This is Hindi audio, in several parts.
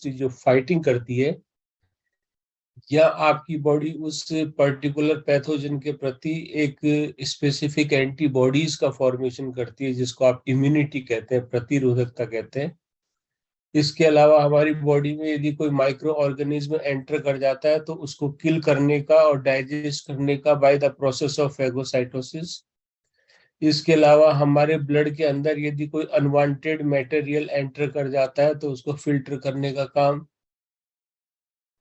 जो फाइटिंग करती है, या आपकी बॉडी उस पर्टिकुलर पैथोजन के प्रति एक स्पेसिफिक एंटीबॉडीज का फॉर्मेशन करती है, जिसको आप इम्यूनिटी कहते हैं, प्रतिरोधकता कहते हैं। इसके अलावा हमारी बॉडी में यदि कोई माइक्रो ऑर्गेनिज्म एंटर कर जाता है तो उसको किल करने का और डाइजेस्ट करने का by the process of phagocytosis. इसके अलावा हमारे ब्लड के अंदर यदि कोई अनवांटेड मटेरियल एंटर कर जाता है तो उसको फिल्टर करने का काम।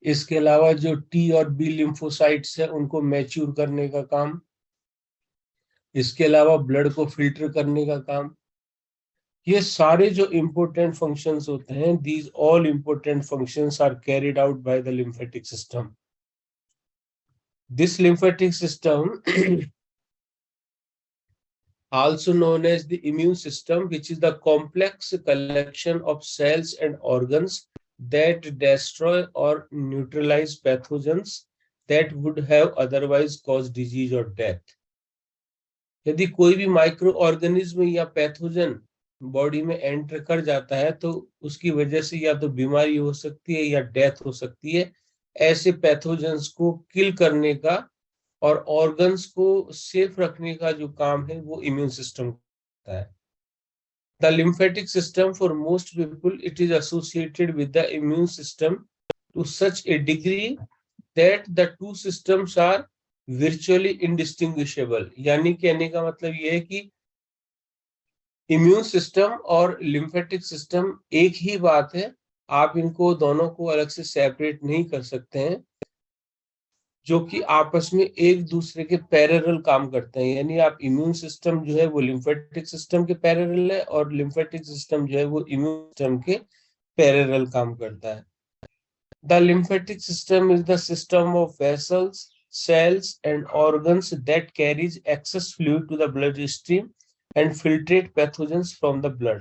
इसके अलावा जो टी और बी लिम्फोसाइट्स है उनको मैच्योर करने का काम। इसके अलावा ब्लड को फिल्टर करने का काम। ये सारे जो इम्पोर्टेंट फंक्शंस होते हैं, these all important functions are carried out by the lymphatic system. This lymphatic system also known as the immune system, which is the complex collection of cells and organs that destroy or neutralize pathogens that would have otherwise caused disease or death. यदि कोई भी माइक्रो ऑर्गेनिज्म या पैथोजन बॉडी में एंटर कर जाता है तो उसकी वजह से या तो बीमारी हो सकती है या डेथ हो सकती है। ऐसे पैथोजेंस को किल करने का और ऑर्गन्स को सेफ रखने का जो काम है वो इम्यून सिस्टम करता है। The lymphatic system for most people it is associated with the immune system to such a degree that the two systems are virtually indistinguishable। यानी कहने का मतलब ये है कि इम्यून सिस्टम और लिम्फेटिक सिस्टम एक ही बात है, आप इनको दोनों को अलग से सेपरेट नहीं कर सकते हैं, जो कि आपस में एक दूसरे के पैरेलल काम करते हैं। यानी आप इम्यून सिस्टम जो है वो लिम्फेटिक सिस्टम के पैरेलल है और लिम्फेटिक सिस्टम जो है वो इम्यून सिस्टम के पैरेलल काम करता है। The lymphatic system is the system of vessels, cells and organs that carries excess fluid to the bloodstream and filtrate pathogens from the blood।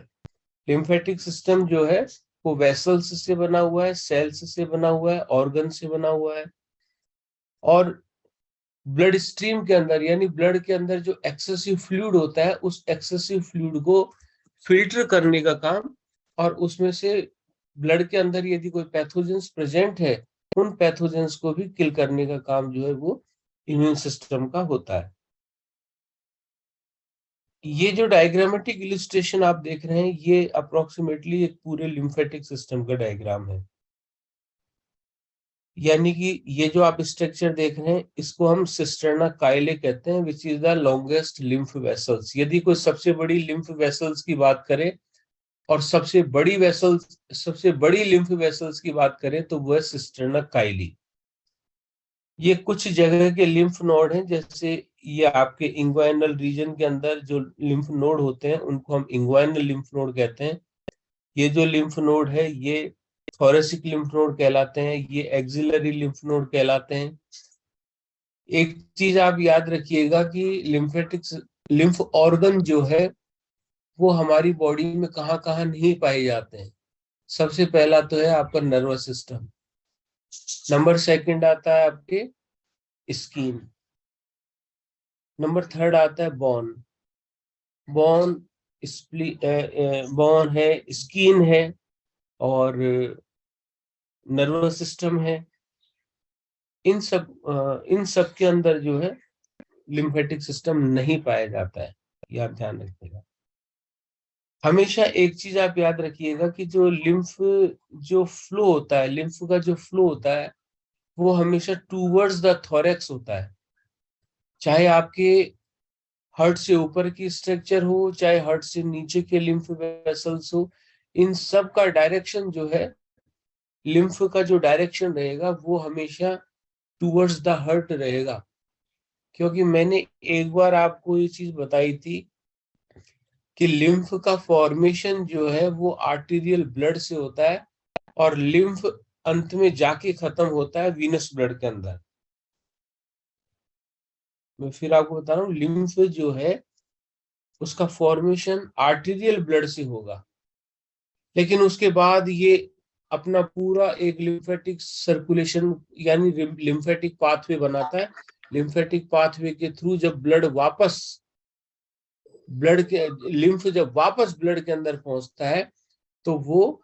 lymphatic system जो है वो vessels से बना हुआ है, cells से बना हुआ है, organs से बना हुआ है, और ब्लड स्ट्रीम के अंदर यानी ब्लड के अंदर जो एक्सेसिव फ्लूइड होता है उस एक्सेसिव फ्लूइड को फिल्टर करने का काम, और उसमें से ब्लड के अंदर यदि कोई पैथोजेंस प्रेजेंट है उन पैथोजेंस को भी किल करने का काम जो है वो इम्यून सिस्टम का होता है। ये जो डायग्रामेटिक इलस्ट्रेशन आप देख रहे हैं ये अप्रोक्सीमेटली एक पूरे लिम्फेटिक सिस्टम का डायग्राम है। यानी कि ये जो आप स्ट्रक्चर देख रहे हैं इसको हम सिस्टर्ना काइले कहते हैं, which is the longest lymph vessels. यदि कोई सबसे बड़ी लिम्फ वेसल्स की बात करें और सबसे बड़ी लिम्फ वेसल्स की बात करें तो वह सिस्टर्ना काइली। ये कुछ जगह के लिम्फ नोड हैं, जैसे ये आपके इंग्वाइनल रीजन के अंदर जो लिम्फ नोड होते हैं उनको हम इंग्वाइनल लिम्फ नोड कहते हैं। ये जो लिम्फ नोड है ये थोरेसिक लिम्फ नोड कहलाते हैं, ये एक्सिलरी लिम्फ नोड कहलाते हैं। एक चीज आप याद रखिएगा कि लिम्फ ऑर्गन जो है वो हमारी बॉडी में कहाँ कहाँ नहीं पाए जाते हैं। सबसे पहला तो है आपका नर्वस सिस्टम, नंबर सेकंड आता है आपके स्किन, नंबर थर्ड आता है बोन। बोन बोन है, स्किन है और नर्वस सिस्टम है। इन सब के अंदर जो है लिम्फेटिक सिस्टम नहीं पाया जाता है, ये आप ध्यान रखिएगा। हमेशा एक चीज आप याद रखिएगा कि जो फ्लो होता है, लिम्फ का जो फ्लो होता है वो हमेशा टूवर्ड्स द थोरेक्स होता है। चाहे आपके हार्ट से ऊपर की स्ट्रक्चर हो, चाहे हार्ट से नीचे के लिम्फ वेसल्स हो, इन सब का डायरेक्शन जो है, लिम्फ का जो डायरेक्शन रहेगा वो हमेशा टूवर्ड्स द हार्ट रहेगा। क्योंकि मैंने एक बार आपको ये चीज बताई थी कि लिम्फ का फॉर्मेशन जो है वो आर्टीरियल ब्लड से होता है और लिम्फ अंत में जाके खत्म होता है वीनस ब्लड के अंदर। मैं फिर आपको बता रहा हूँ, लिम्फ जो है उसका फॉर्मेशन आर्टीरियल ब्लड से होगा, लेकिन उसके बाद ये अपना पूरा एक लिम्फेटिक सर्कुलेशन यानी लिम्फेटिक पाथवे बनाता है। लिम्फेटिक पाथवे के थ्रू जब लिम्फ जब वापस ब्लड के अंदर पहुंचता है तो वो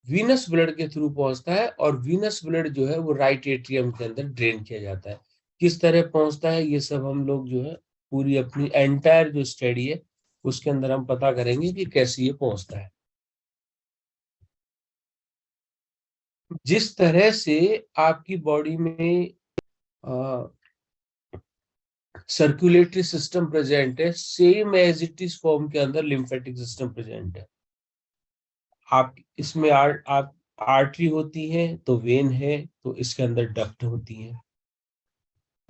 वीनस ब्लड के थ्रू पहुंचता है, और वीनस ब्लड जो है वो राइट एट्रियम के अंदर ड्रेन किया जाता है। किस तरह पहुंचता है ये सब हम लोग जो है पूरी अपनी एंटायर जो स्टडी है उसके अंदर हम पता करेंगे कि कैसे ये पहुंचता है। जिस तरह से आपकी बॉडी में सर्कुलेटरी सिस्टम प्रेजेंट है, same as it is form के अंदर लिम्फेटिक सिस्टम प्रेजेंट है। आप इसमें आप आर्टरी होती है तो वेन है, तो इसके अंदर डक्ट होती है।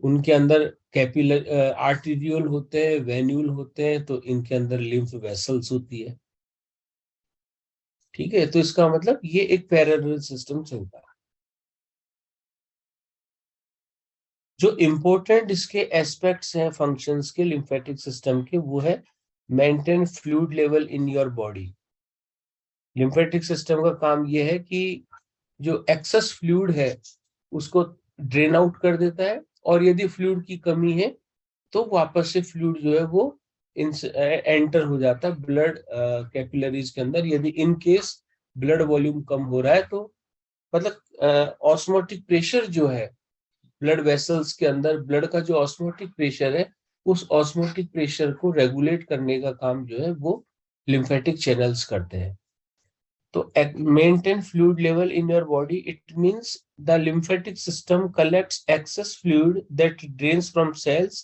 उनके अंदर कैपिलर आर्टीरियोल होते हैं, वेन्यूल होते हैं, तो इनके अंदर लिम्फ वेसल्स होती है। ठीक है, तो इसका मतलब ये एक पैरेलल सिस्टम चलता है। जो इंपॉर्टेंट इसके एस्पेक्ट्स हैं फंक्शंस के लिम्फेटिक सिस्टम के, वो है maintain fluid level in your body. Lymphatic system का काम ये है कि जो एक्सेस फ्लूइड है उसको ड्रेन आउट कर देता है, और यदि फ्लूइड की कमी है तो वापस से फ्लूइड जो है वो एंटर हो जाता है ब्लड कैपिलरीज के अंदर। यदि इन केस ब्लड वॉल्यूम कम हो रहा है तो मतलब ऑस्मोटिक प्रेशर जो है ब्लड वेसल्स के अंदर, ब्लड का जो ऑस्मोटिक प्रेशर है, उस ऑस्मोटिक प्रेशर को रेगुलेट करने का काम जो है वो लिम्फेटिक चैनल्स करते हैं। तो maintain fluid level in your body, it means the lymphatic system collects excess fluid that drains from cells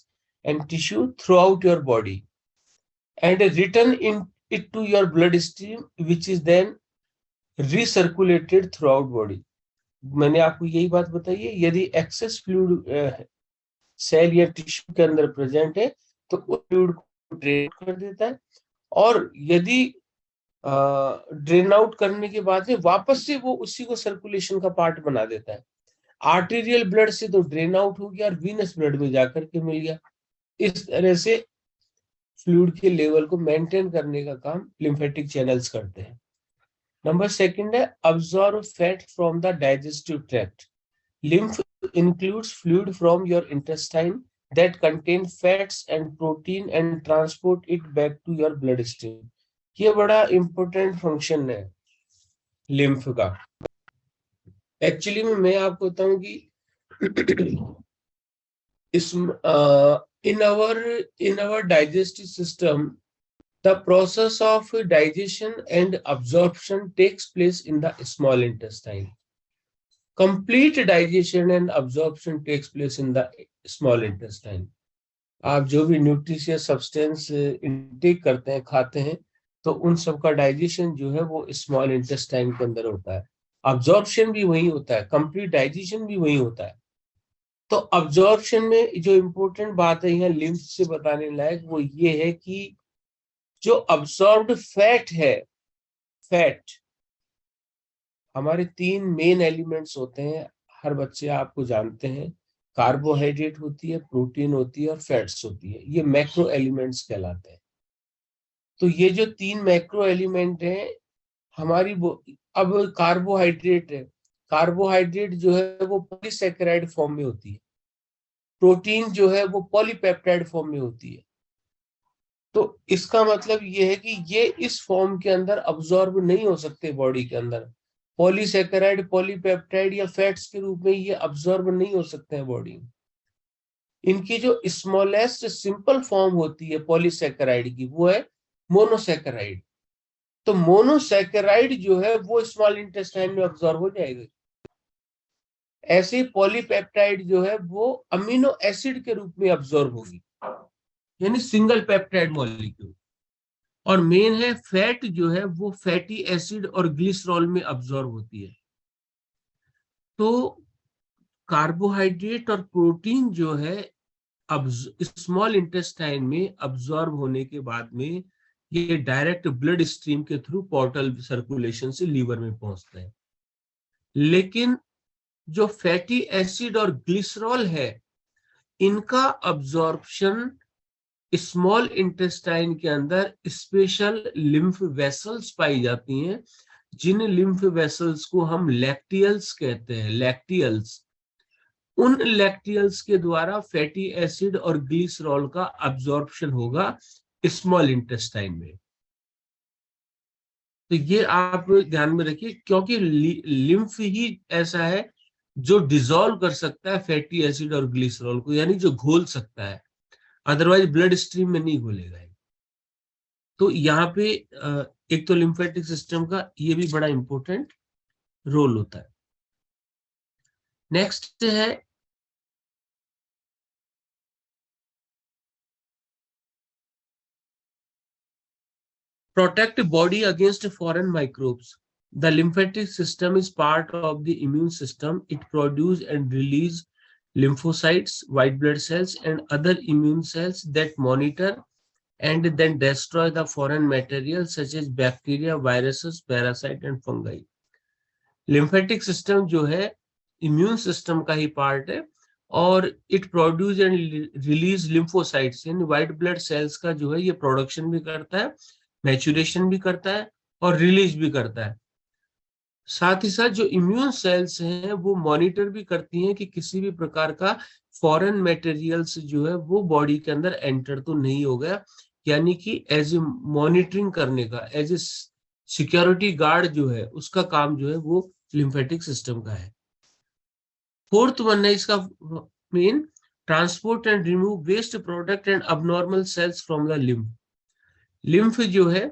and tissue throughout your body and return in it to your bloodstream, which is then recirculated throughout body. मैंने आपको यही बात बताई है, यदि एक्सेस फ्लूइड सेल या टिश्यू के अंदर प्रेजेंट है तो उस फ्लूइड को ड्रेन कर देता है, और यदि ड्रेन आउट करने के बाद में वापस से वो उसी को सर्कुलेशन का पार्ट बना देता है। आर्टेरियल ब्लड से तो ड्रेन आउट हो गया और वीनस ब्लड में जाकर के मिल गया। इस तरह से फ्लूइड के लेवल को मेंटेन करने का काम लिम्फेटिक चैनल्स करते हैं। नंबर सेकंड है absorb fat from the digestive tract. Lymph includes fluid from your intestine that contain fats and protein and transport it back to your bloodstream. ये बड़ा इंपॉर्टेंट फंक्शन है लिम्फ का। एक्चुअली में मैं आपको बताऊं कि इस in our digestive system the process of digestion and absorption takes place in the small intestine. Complete digestion and absorption takes place in the small intestine. आप जो भी न्यूट्रिशियस सब्सटेंस इनटेक करते हैं, खाते हैं, तो उन सब का डाइजेशन जो है वो स्मॉल इंटेस्टाइन के अंदर होता है। अब्जॉर्प्शन भी वही होता है, कंप्लीट डाइजेशन भी वही होता है। तो अब्जॉर्प्शन में जो इम्पोर्टेंट बात है यहाँ लिम्फ से बताने लायक वो ये है कि जो अब्सॉर्ब्ड फैट है, फैट हमारे 3 मेन एलिमेंट्स होते हैं, हर बच्चे आपको जानते हैं। कार्बोहाइड्रेट होती है, प्रोटीन होती है और फैट्स होती है। ये मैक्रो एलिमेंट्स कहलाते हैं। तो ये जो 3 मैक्रो एलिमेंट हैं हमारी अब कार्बोहाइड्रेट है, कार्बोहाइड्रेट जो है वो पॉलीसैकेराइड फॉर्म में होती है। प्रोटीन जो है वो पॉलीपेप्टाइड फॉर्म में होती है। तो इसका मतलब ये है कि ये इस फॉर्म के अंदर अब्सॉर्ब नहीं हो सकते बॉडी के अंदर। पॉलीसैकेराइड, पॉलीपेप्टाइड या फैट्स के रूप में ये अब्सॉर्ब नहीं हो सकते हैं बॉडी में। इनकी जो स्मॉलेस्ट सिंपल फॉर्म होती है पॉलीसैकेराइड की, वो है मोनोसैकेराइड। तो मोनोसैकेराइड जो है वो स्मॉल इंटेस्टाइन में अब्सॉर्ब हो जाएगा। ऐसे ही पॉलीपेप्टाइड जो है वो अमीनो एसिड के रूप में अब्सॉर्ब होगी, यानी सिंगल पेप्टाइड मॉलिक्यूल। और मेन है फैट जो है वो फैटी एसिड और ग्लिसरॉल में अब्सॉर्ब होती है। तो कार्बोहाइड्रेट और प्रोटीन जो है अब स्मॉल इंटेस्टाइन में अब्सॉर्ब होने के बाद में ये डायरेक्ट ब्लड स्ट्रीम के थ्रू पोर्टल सर्कुलेशन से लीवर में पहुंचते हैं। लेकिन जो फैटी एसिड और ग्लिसरॉल है इनका अब्सॉर्प्शन स्मॉल इंटेस्टाइन के अंदर स्पेशल लिम्फ वेसल्स पाई जाती हैं, जिन लिम्फ वेसल्स को हम लैक्टियल्स कहते हैं। लैक्टियल्स, उन लैक्टियल्स के द्वारा फैटी एसिड और ग्लिसरॉल का अब्सॉर्प्शन होगा स्मॉल इंटेस्टाइन में। तो ये आप ध्यान में रखिए, क्योंकि लिम्फ ही ऐसा है जो डिसॉल्व कर सकता है फैटी एसिड और ग्लिसरॉल को, यानी जो घोल सकता है, अदरवाइज ब्लड स्ट्रीम में नहीं घोलेगा। तो यहाँ पे एक तो लिम्फेटिक सिस्टम का ये भी बड़ा इंपॉर्टेंट रोल होता है। नेक्स्ट है protect body against foreign microbes. The lymphatic system is part of the immune system. It produces and releases lymphocytes, white blood cells, and other immune cells that monitor and then destroy the foreign material such as bacteria, viruses, parasite, and fungi. Lymphatic system जो है immune system का ही part है, और it produce and release lymphocytes, यानी white blood cells का जो है ये production भी करता है, मैच्यूरेशन भी करता है और रिलीज भी करता है। साथ ही साथ जो इम्यून सेल्स हैं वो मॉनिटर भी करती हैं कि किसी भी प्रकार का फॉरेन मटेरियल्स जो है वो बॉडी के अंदर एंटर तो नहीं हो गया, यानी कि एज ए मॉनिटरिंग करने का, एज ए सिक्योरिटी गार्ड जो है उसका काम जो है वो लिम्फेटिक सिस्टम का है। फोर्थ वन है इसका main, transport and remove waste product and abnormal cells from the lymph. Lymph जो है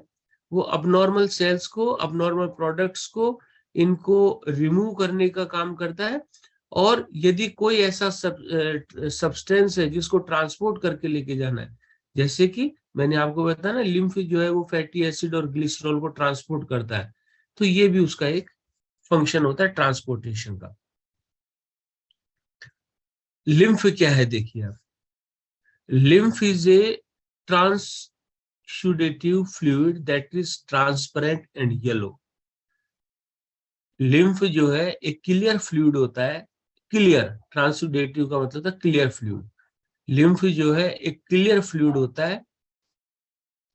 वो अबनॉर्मल सेल्स को, अबनॉर्मल प्रोडक्ट्स को, इनको रिमूव करने का काम करता है। और यदि कोई ऐसा सब्सटेंस है जिसको ट्रांसपोर्ट करके लेके जाना है, जैसे कि मैंने आपको बताया ना, लिम्फ जो है वो फैटी एसिड और ग्लिसरॉल को ट्रांसपोर्ट करता है, तो ये भी उसका एक फंक्शन होता है ट्रांसपोर्टेशन का। लिम्फ क्या है देखिए आप, lymph is a transudative fluid that is transparent and yellow. Lymph जो है एक क्लियर फ्लूइड होता है, क्लियर, ट्रांसुडेटिव का मतलब था क्लियर फ्लूइड। लिम्फ जो है एक क्लियर फ्लूइड होता है,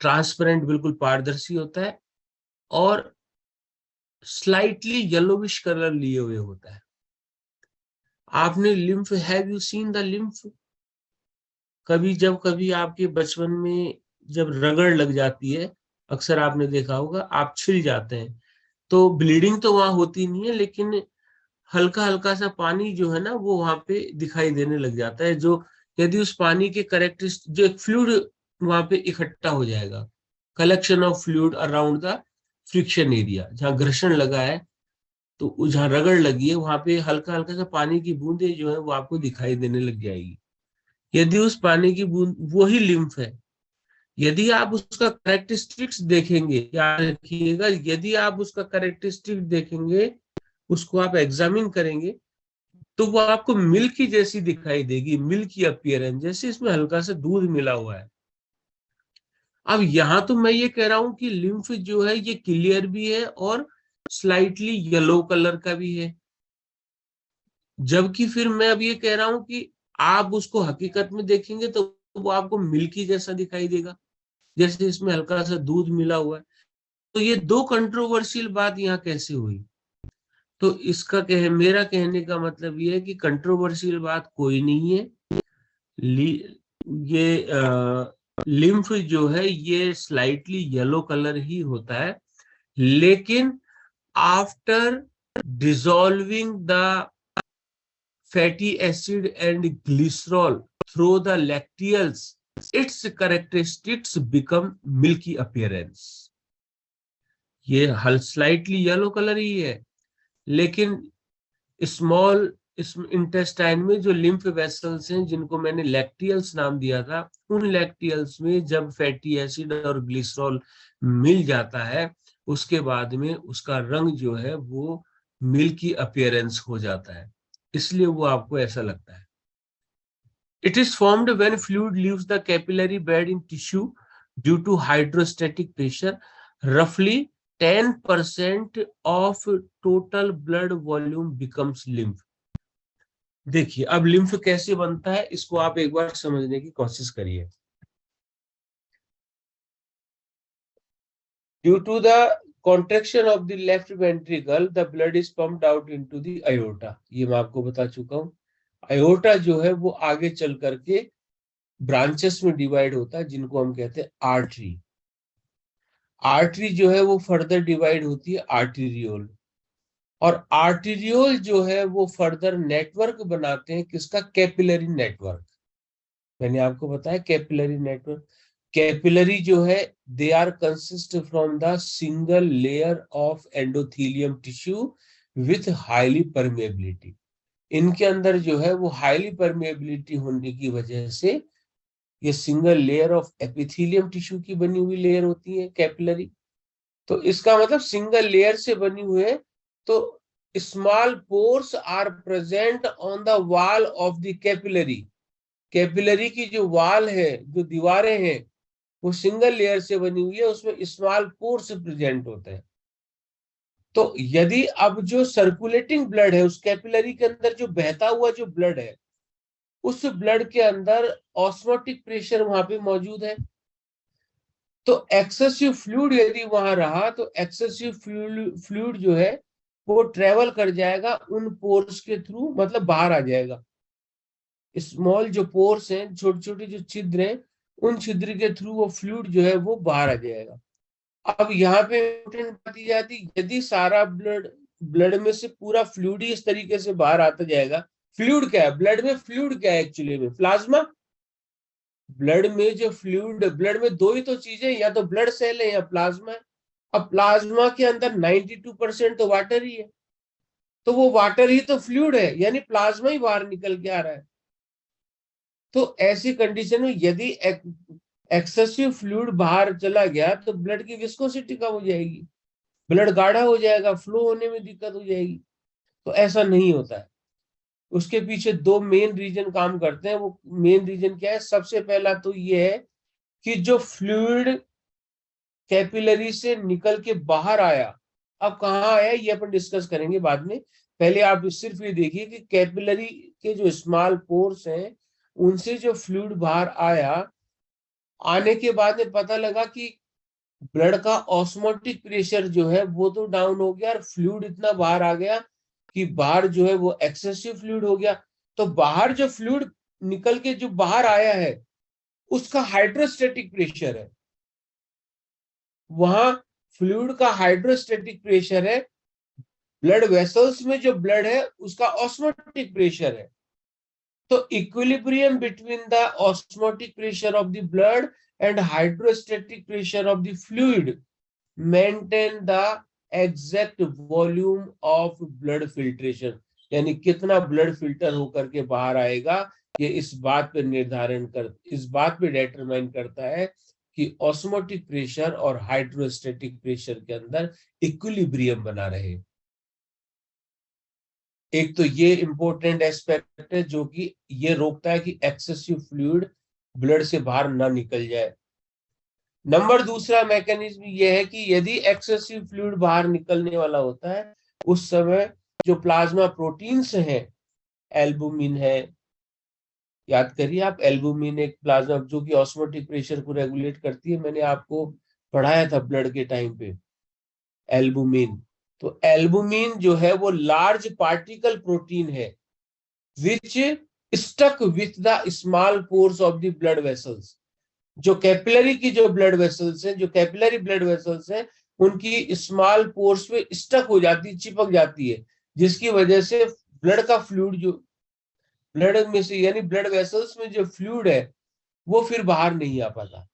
ट्रांसपेरेंट बिल्कुल पारदर्शी होता है, और स्लाइटली येलोविश कलर लिए हुए होता है। आपने lymph, have you seen the lymph? कभी आपके बचपन में जब रगड़ लग जाती है, अक्सर आपने देखा होगा, आप छिल जाते हैं, तो ब्लीडिंग तो वहां होती नहीं है, लेकिन हल्का हल्का सा पानी जो है ना वो वहां पे दिखाई देने लग जाता है, जो यदि उस पानी के करेक्टरिस्टिक, जो एक फ्लूइड वहां पे इकट्ठा हो जाएगा, collection of fluid around the friction area, जहाँ घर्षण लगा है, तो जहाँ रगड़ लगी है वहां पे हल्का हल्का सा पानी की बूंदे जो है वो आपको दिखाई देने लग जाएगी। यदि उस पानी की बूंद वही लिम्फ है, यदि आप उसका करेक्टरिस्टिक्स देखेंगे, याद रखिएगा, यदि आप उसका करेक्टरिस्टिक देखेंगे, उसको आप एग्जामिन करेंगे, तो वो आपको मिल्की जैसी दिखाई देगी, मिल्की अपीयरेंस, जैसे इसमें हल्का सा दूध मिला हुआ है। अब यहां तो मैं ये कह रहा हूं कि लिम्फ जो है ये क्लियर भी है और स्लाइटली येलो कलर का भी है, जबकि फिर मैं अब ये कह रहा हूं कि आप उसको हकीकत में देखेंगे तो वो आपको मिल्की जैसा दिखाई देगा, जैसे इसमें हल्का सा दूध मिला हुआ है। तो ये दो कंट्रोवर्शियल बात यहाँ कैसे हुई? तो इसका मेरा कहने का मतलब ये है कि कंट्रोवर्शियल बात कोई नहीं है। ये लिम्फ जो है ये स्लाइटली येलो कलर ही होता है, लेकिन after dissolving the fatty acid and glycerol through the lacteals, its characteristics become milky appearance। ये हल स्लाइटली येलो कलर ही है, लेकिन स्मॉल इंटेस्टाइन में जो लिम्फ वेसल्स हैं, जिनको मैंने लैक्टियल्स नाम दिया था, उन लैक्टियल्स में जब फैटी एसिड और ग्लिसरॉल मिल जाता है, उसके बाद में उसका रंग जो है वो मिल्की अपीयरेंस हो जाता है, इसलिए वो आपको ऐसा लगता है। It is formed when fluid leaves the capillary bed in tissue due to hydrostatic pressure. Roughly 10% of total blood volume becomes lymph. देखिए अब लिम्फ कैसे बनता है, इसको आप एक बार समझने की कोशिश करिए। Due to the contraction of the left ventricle, the blood is pumped out into the aorta. ये मैं आपको बता चुका हूँ। aorta जो है वो आगे चल करके ब्रांचेस में डिवाइड होता है, जिनको हम कहते हैं आर्टरी। आर्टरी जो है वो फर्दर डिवाइड होती है आर्टीरियोल, और आर्टीरियोल जो है वो फर्दर नेटवर्क बनाते हैं किसका, कैपिलरी नेटवर्क। मैंने आपको बताया कैपिलरी नेटवर्क। कैपिलरी जो है they are consist from the single layer of endothelium tissue with highly permeability. इनके अंदर जो है वो हाईली परमेबिलिटी होने की वजह से ये single layer of epithelium tissue की बनी हुई लेयर होती है कैपिलरी। तो इसका मतलब सिंगल लेयर से बनी हुई है। तो small pores are present on the wall of the capillary. Capillary की जो वॉल है, जो दीवारें हैं, वो सिंगल लेयर से बनी हुई है, उसमें स्मॉल पोर्स प्रेजेंट होते हैं। तो यदि अब जो सर्कुलेटिंग ब्लड है उस कैपिलरी के अंदर, जो बहता हुआ जो ब्लड है, उस ब्लड के अंदर ऑस्मोटिक प्रेशर वहां पे मौजूद है। तो एक्सेसिव फ्लूइड यदि वहां रहा तो एक्सेसिव फ्लूइड जो है वो ट्रेवल कर जाएगा उन पोर्स के थ्रू, मतलब बाहर आ जाएगा। स्मॉल जो पोर्स हैं, छोटे छोटे जो छिद्र हैं, उन छिद्र के थ्रू वो फ्लूइड जो है वो बाहर आ जाएगा। अब यहाँ पे इम्पोर्टेंट बात ये आती, यदि सारा ब्लड में से पूरा फ्लूइड ही इस तरीके से बाहर आता जाएगा। फ्लूइड क्या है ब्लड में, फ्लूइड क्या है एक्चुअली में, प्लाज्मा। ब्लड में जो फ्लूइड, ब्लड में दो ही तो चीजें, या तो ब्लड सेल है या प्लाज्मा है। अब प्लाज्मा के अंदर 92% तो वाटर ही है, तो वो वाटर ही तो फ्लूइड है, यानी प्लाज्मा ही बाहर निकल के आ रहा है। तो ऐसी कंडीशन में यदि एक्सेसिव फ्लूइड बाहर चला गया तो ब्लड की विस्कोसिटी कम हो जाएगी, ब्लड गाढ़ा हो जाएगा, फ्लो होने में दिक्कत हो जाएगी। तो ऐसा नहीं होता है। उसके पीछे दो मेन रीजन काम करते हैं। वो मेन रीजन क्या है, सबसे पहला तो ये है कि जो फ्लूइड कैपिलरी से निकल के बाहर आया, अब कहाँ आया ये अपन डिस्कस करेंगे बाद में। पहले आप सिर्फ ये देखिए कि कैपिलरी के जो स्मॉल पोर्स हैं उनसे जो फ्लूइड बाहर आया, आने के बाद में पता लगा कि ब्लड का ऑस्मोटिक प्रेशर जो है वो तो डाउन हो गया, और फ्लूइड इतना बाहर आ गया कि बाहर जो है वो एक्सेसिव फ्लूइड हो गया। तो बाहर जो फ्लूइड निकल के जो बाहर आया है उसका हाइड्रोस्टेटिक प्रेशर है, वहां फ्लूइड का हाइड्रोस्टेटिक प्रेशर है। ब्लड वेसल्स में जो ब्लड है उसका ऑस्मोटिक प्रेशर है। तो equilibrium between the osmotic pressure of the blood and hydrostatic pressure of the fluid maintain the exact volume of blood filtration, यानी कितना ब्लड फिल्टर होकर के बाहर आएगा, ये इस बात पे इस बात पे डिटरमाइन करता है कि ऑस्मोटिक प्रेशर और हाइड्रोस्टेटिक प्रेशर के अंदर इक्विलिब्रियम बना रहे। एक तो ये इंपॉर्टेंट एस्पेक्ट है जो कि ये रोकता है कि एक्सेसिव फ्लूइड ब्लड से बाहर ना निकल जाए। नंबर दूसरा मैकेनिज्म ये है कि यदि एक्सेसिव फ्लूइड बाहर निकलने वाला होता है, उस समय जो प्लाज्मा प्रोटीन्स हैं, एल्बुमिन है, याद करिए आप, एल्बुमिन एक प्लाज्मा जो कि ऑस्मोटिक प्रेशर को रेगुलेट करती है, मैंने आपको पढ़ाया था ब्लड के टाइम पे, एल्बुमिन। तो एल्बुमिन जो है वो लार्ज पार्टिकल प्रोटीन है which stuck with the small pores of the blood vessels. जो कैपिलरी की जो ब्लड वेसल्स हैं, जो कैपिलरी ब्लड वेसल्स हैं, उनकी स्मॉल पोर्स पे स्टक हो जाती है, चिपक जाती है, जिसकी वजह से ब्लड का फ्लूइड जो ब्लड में से, यानी ब्लड वेसल्स में जो फ्लूइड है वो फिर बाहर नहीं आ पाता।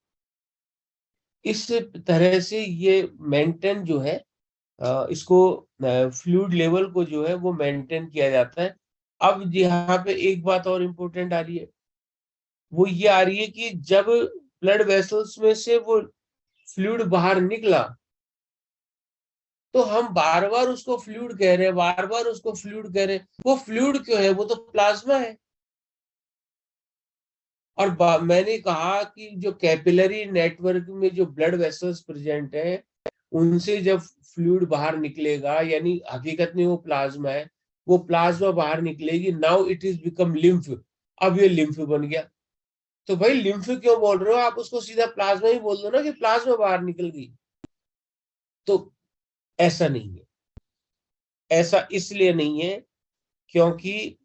इस तरह से ये मेंटेन जो है, इसको फ्लूइड लेवल को जो है वो मेंटेन किया जाता है। अब यहाँ पे एक बात और इम्पोर्टेंट आ रही है, वो ये आ रही है कि जब ब्लड वेसल्स में से वो फ्लूइड बाहर निकला, तो हम बार बार उसको फ्लूइड कह रहे हैं, बार बार उसको फ्लूइड कह रहे हैं। वो फ्लूइड क्यों है, वो तो प्लाज्मा है। और मैंने कहा कि जो कैपिलरी नेटवर्क में जो ब्लड वेसल्स प्रेजेंट है, उनसे जब फ्लूइड बाहर निकलेगा, यानी हकीकत में वो प्लाज्मा है, वो प्लाज्मा बाहर निकलेगी, now it is become lymph. अब ये लिम्फ बन गया। तो भाई लिम्फ क्यों बोल रहे हो आप, उसको सीधा प्लाज्मा ही बोल दो ना कि प्लाज्मा बाहर निकल गई। तो ऐसा नहीं है, ऐसा इसलिए नहीं है क्योंकि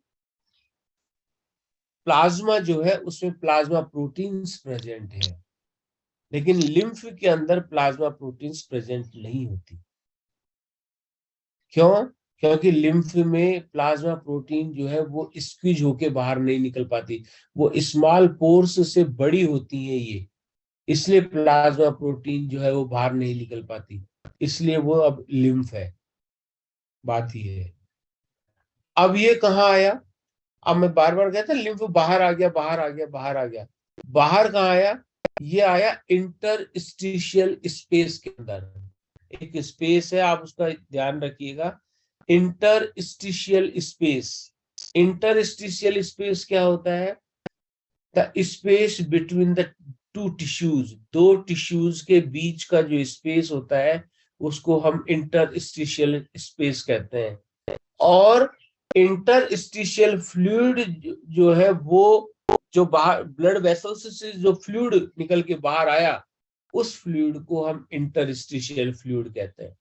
प्लाज्मा जो है उसमें प्लाज्मा प्रोटीन्स प्रेजेंट है। लेकिन लिम्फ के अंदर प्लाज्मा प्रोटीन्स प्रेजेंट नहीं होती। क्यों? क्योंकि लिम्फ में प्लाज्मा प्रोटीन जो है वो स्क्वीज होके बाहर नहीं निकल पाती, वो स्मॉल पोर्स से बड़ी होती है ये, इसलिए प्लाज्मा प्रोटीन जो है वो बाहर नहीं निकल पाती, इसलिए वो अब लिम्फ है। बात ये है। अब ये कहाँ आया? अब मैं बार बार कहता लिम्फ बाहर आ गया, बाहर आ गया, बाहर आ गया। बाहर कहाँ आया? ये आया इंटरस्टिशियल स्पेस के अंदर। एक स्पेस है, आप उसका ध्यान रखिएगा, इंटरस्टिशियल स्पेस। इंटरस्टिशियल स्पेस क्या होता है? The space between the two tissues, दो टिश्यूज के बीच का जो स्पेस होता है उसको हम इंटरस्टिशियल स्पेस कहते हैं। और इंटरस्टिशियल फ्लूइड जो है वो जो बाहर ब्लड वेसल्स से जो फ्लूइड निकल के बाहर आया, उस फ्लूइड को हम इंटरस्टिशियल फ्लूइड कहते हैं।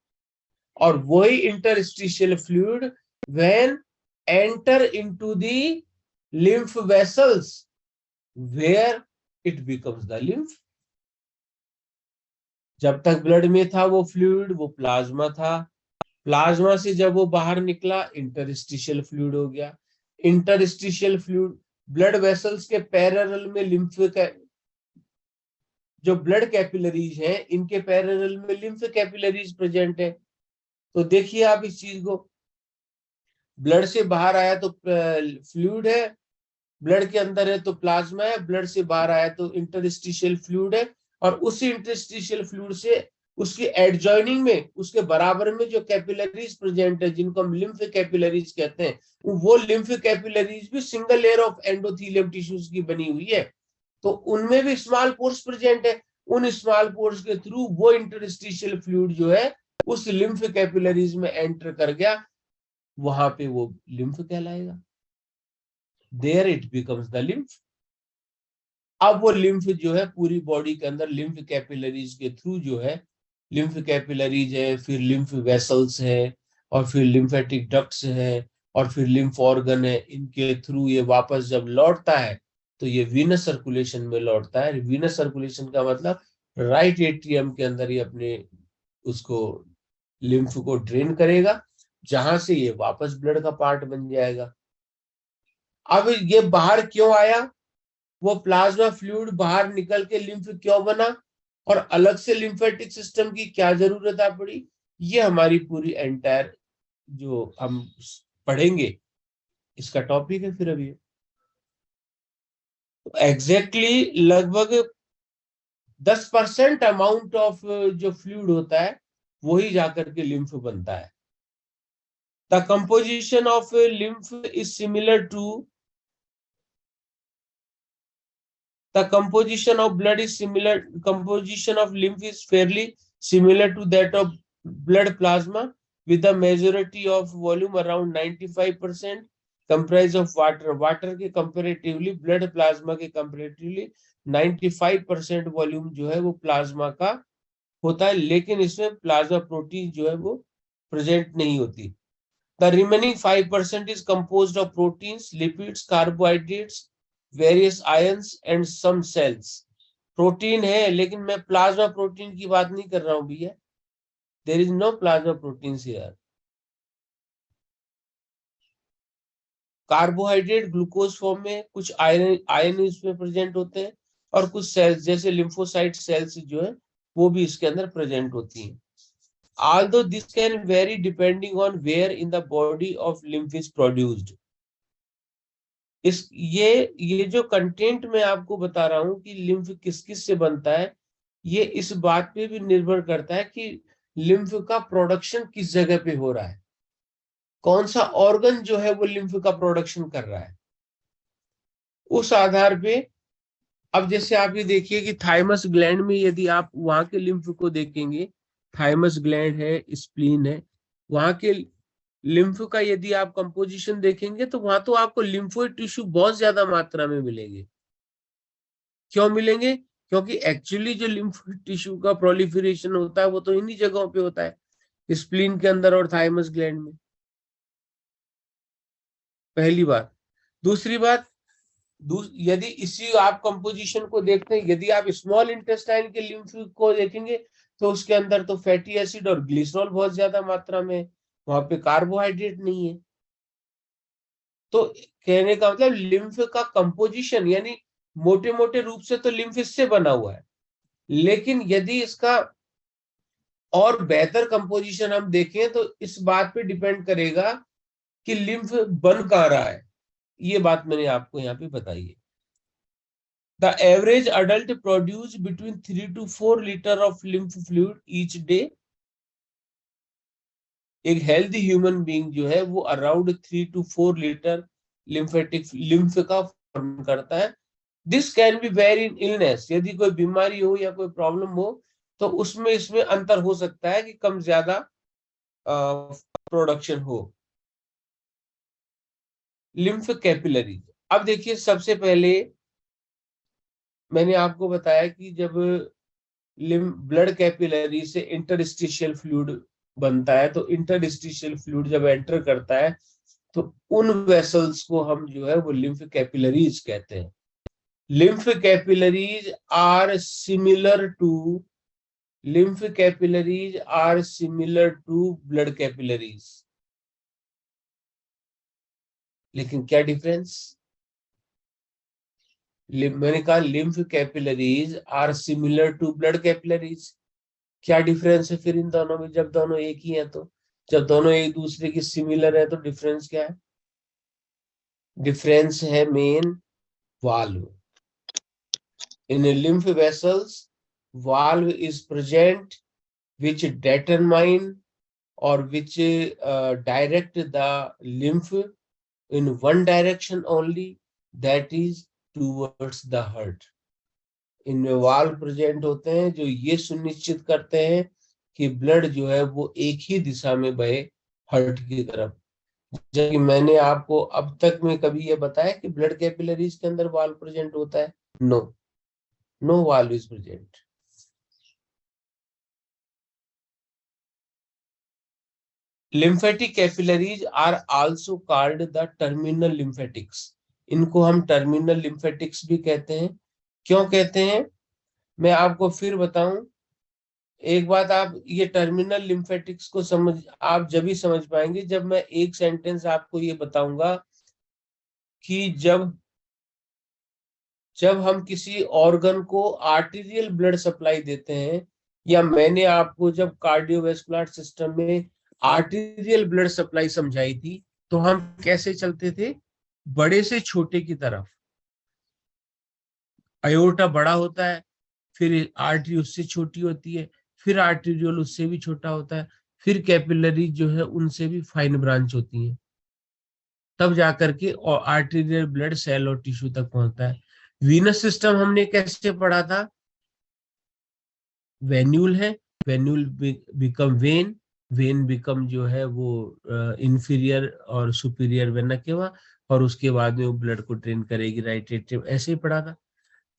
और वही interstitial fluid when enter into the lymph vessels where it becomes the lymph। जब तक ब्लड में था वो फ्लूइड, वो प्लाज्मा था। प्लाज्मा से जब वो बाहर निकला इंटरस्टिशियल फ्लूइड हो गया। इंटरस्टिशियल फ्लूइड ब्लड वेसल्स के पैरेलल में लिम्फ का जो ब्लड कैपिलरीज हैं, इनके पैरेलल में लिम्फ कैपिलरीज प्रेजेंट है। तो देखिए आप इस चीज को, ब्लड से बाहर आया तो फ्लूइड है, ब्लड के अंदर है तो प्लाज्मा है, ब्लड से बाहर आया तो इंटरस्टिशियल फ्लूइड है। और उसी इंटरस्टिशियल फ्लूइड से उसके एडजॉइनिंग में, उसके बराबर में जो कैपिलरीज प्रेजेंट है, जिनको हम लिम्फ कैपिलरीज कहते हैं, वो लिम्फ कैपिलरीज भी single layer of endothelium tissues की बनी हुई है। तो उनमें भी स्मॉल पोर्स प्रेजेंट है। उन स्मॉल पोर्स के थ्रू वो इंटरस्टिशियल फ्लूइड जो है उस लिम्फ कैपिलरीज में एंटर कर गया, वहां पे वो लिम्फ कहलाएगा। There it becomes the lymph. अब वो लिम्फ जो है पूरी बॉडी के अंदर लिम्फ कैपिलरीज के थ्रू जो है, लिम्फ कैपिलरीज है, फिर लिम्फ वेसल्स है, और फिर लिम्फेटिक डक्ट्स है, और फिर लिम्फ ऑर्गन है, इनके थ्रू ये वापस जब लौटता है तो ये वीनस सर्कुलेशन में लौटता है। वीनस सर्कुलेशन का मतलब राइट एट्रियम के अंदर ये अपने उसको लिम्फ को ड्रेन करेगा, जहां से ये वापस ब्लड का पार्ट बन जाएगा। अब ये बाहर क्यों आया? वो प्लाज्मा फ्लूइड बाहर निकल के लिम्फ क्यों बना, और अलग से लिम्फेटिक सिस्टम की क्या जरूरत आ पड़ी, ये हमारी पूरी एंटायर जो हम पढ़ेंगे इसका टॉपिक है फिर अभी। तो एग्जैक्टली लगभग 10% अमाउंट ऑफ जो फ्लूइड होता है वही जाकर के लिम्फ बनता है। The composition of lymph is similar to the composition of blood is similar, composition of lymph is fairly similar to that of blood plasma, with the majority of volume around 95% comprised of water। water के comparatively blood plasma के comparatively 95% वॉल्यूम जो है वो प्लाज्मा का होता है, लेकिन इसमें प्लाज्मा प्रोटीन जो है वो प्रेजेंट नहीं होती। The remaining 5% is composed of proteins, lipids, carbohydrates, various ions and some cells. Protein है, लेकिन मैं प्लाज्मा प्रोटीन की बात नहीं कर रहा हूं भैया। There is no plasma protein here. Carbohydrate glucose form में, कुछ आयन इसमें प्रेजेंट होते हैं, और कुछ सेल्स जैसे लिम्फोसाइट सेल्स जो है वो भी इसके अंदर प्रेजेंट होती हैं। Although this can vary depending on where in the body of lymph is produced। ये जो कंटेंट मैं आपको बता रहा हूं कि लिम्फ किस किस से बनता है, ये इस बात पे भी निर्भर करता है कि लिम्फ का प्रोडक्शन किस जगह पे हो रहा है, कौन सा ऑर्गन जो है वो लिम्फ का प्रोडक्शन कर रहा है, उस आधार पे। अब जैसे आप ये देखिए कि थाइमस ग्लैंड में यदि आप वहां के लिम्फ को देखेंगे, थाइमस ग्लैंड है, स्प्लीन है, वहां के लिम्फ का यदि आप कंपोजिशन देखेंगे तो वहां तो आपको लिम्फोइड टिश्यू बहुत ज्यादा मात्रा में मिलेंगे। क्यों मिलेंगे? क्योंकि एक्चुअली जो लिम्फोइड टिश्यू का प्रोलिफरेशन होता है वो तो इन्हीं जगहों पे होता है, स्प्लीन के अंदर और थाइमस ग्लैंड में। पहली बात। दूसरी बात, यदि इसी आप कंपोजिशन को देखते हैं, यदि आप स्मॉल इंटेस्टाइन के लिम्फ को देखेंगे तो उसके अंदर तो फैटी एसिड और ग्लिसरॉल बहुत ज्यादा मात्रा में है, वहां पे कार्बोहाइड्रेट नहीं है। तो कहने का मतलब लिम्फ का कंपोजिशन यानी मोटे मोटे रूप से तो लिम्फ इससे बना हुआ है, लेकिन यदि इसका और बेहतर कंपोजिशन हम देखें तो इस बात पे डिपेंड करेगा कि लिम्फ बन कहाँ रहा है। ये बात मैंने आपको यहाँ पे बताई है। The average adult produce between 3 to 4 litre of lymph fluid each day. एक हेल्दी ह्यूमन बीइंग जो है वो अराउंड 3 to 4 लीटर लिम्फ का फॉर्म करता है। This can be very in illness, यदि कोई बीमारी हो या कोई प्रॉब्लम हो तो उसमें इसमें अंतर हो सकता है कि कम ज्यादा प्रोडक्शन हो। लिम्फ कैपिलरीज, अब देखिए सबसे पहले मैंने आपको बताया कि जब ब्लड कैपिलरी से इंटरस्टिशियल फ्लूइड बनता है, तो इंटरस्टिशियल फ्लूइड जब एंटर करता है तो उन वेसल्स को हम जो है वो लिम्फ कैपिलरीज कहते हैं। Lymph capillaries are similar to blood capillaries. लेकिन क्या डिफरेंस? मैंने कहा lymph capillaries are similar to blood capillaries, क्या डिफरेंस है फिर इन दोनों में जब दोनों एक ही हैं? तो जब दोनों एक दूसरे की सिमिलर है तो डिफरेंस क्या है? डिफरेंस है main valve. In lymph vessels valve is present which determine or which direct the lymph in one direction only, that is towards the heart। इनमें वाल्व प्रेजेंट होते हैं जो ये सुनिश्चित करते हैं कि ब्लड जो है वो एक ही दिशा में बहे, हार्ट की तरफ। जबकि मैंने आपको अब तक में कभी ये बताया कि ब्लड कैपिलरीज के अंदर वाल्व प्रेजेंट होता है? No, no valve is present. Lymphatic capillaries are also called the terminal lymphatics. इनको हम टर्मिनल लिम्फेटिक्स भी कहते हैं। क्यों कहते हैं मैं आपको फिर बताऊं। एक बात, आप ये टर्मिनल लिम्फेटिक्स को आप जब ही समझ पाएंगे जब मैं एक सेंटेंस आपको ये बताऊंगा कि जब हम किसी ऑर्गन को आर्टीरियल ब्लड सप्लाई देते हैं, या मैंने आपको जब कार्डियोवैस्कुलर सिस्टम में आर्टीरियल ब्लड सप्लाई समझाई थी, तो हम कैसे चलते थे? बड़े से छोटे की तरफ। अयोर्टा बड़ा होता है, फिर आर्टरी उससे छोटी होती है, फिर आर्टीरियल उससे भी छोटा होता है, फिर कैपिलरी जो है उनसे भी फाइन ब्रांच होती है, तब जाकर के और आर्टीरियल ब्लड सेल और टिश्यू तक पहुंचता है। वीनस सिस्टम हमने कैसे पढ़ा था? वेन्यूल है, venule become when, when become जो है वो इंफीरियर और सुपीरियर वेना केवा, और उसके बाद में वो ब्लड को ट्रेन करेगी राइट एट्रियम, ऐसे ही पढ़ा था।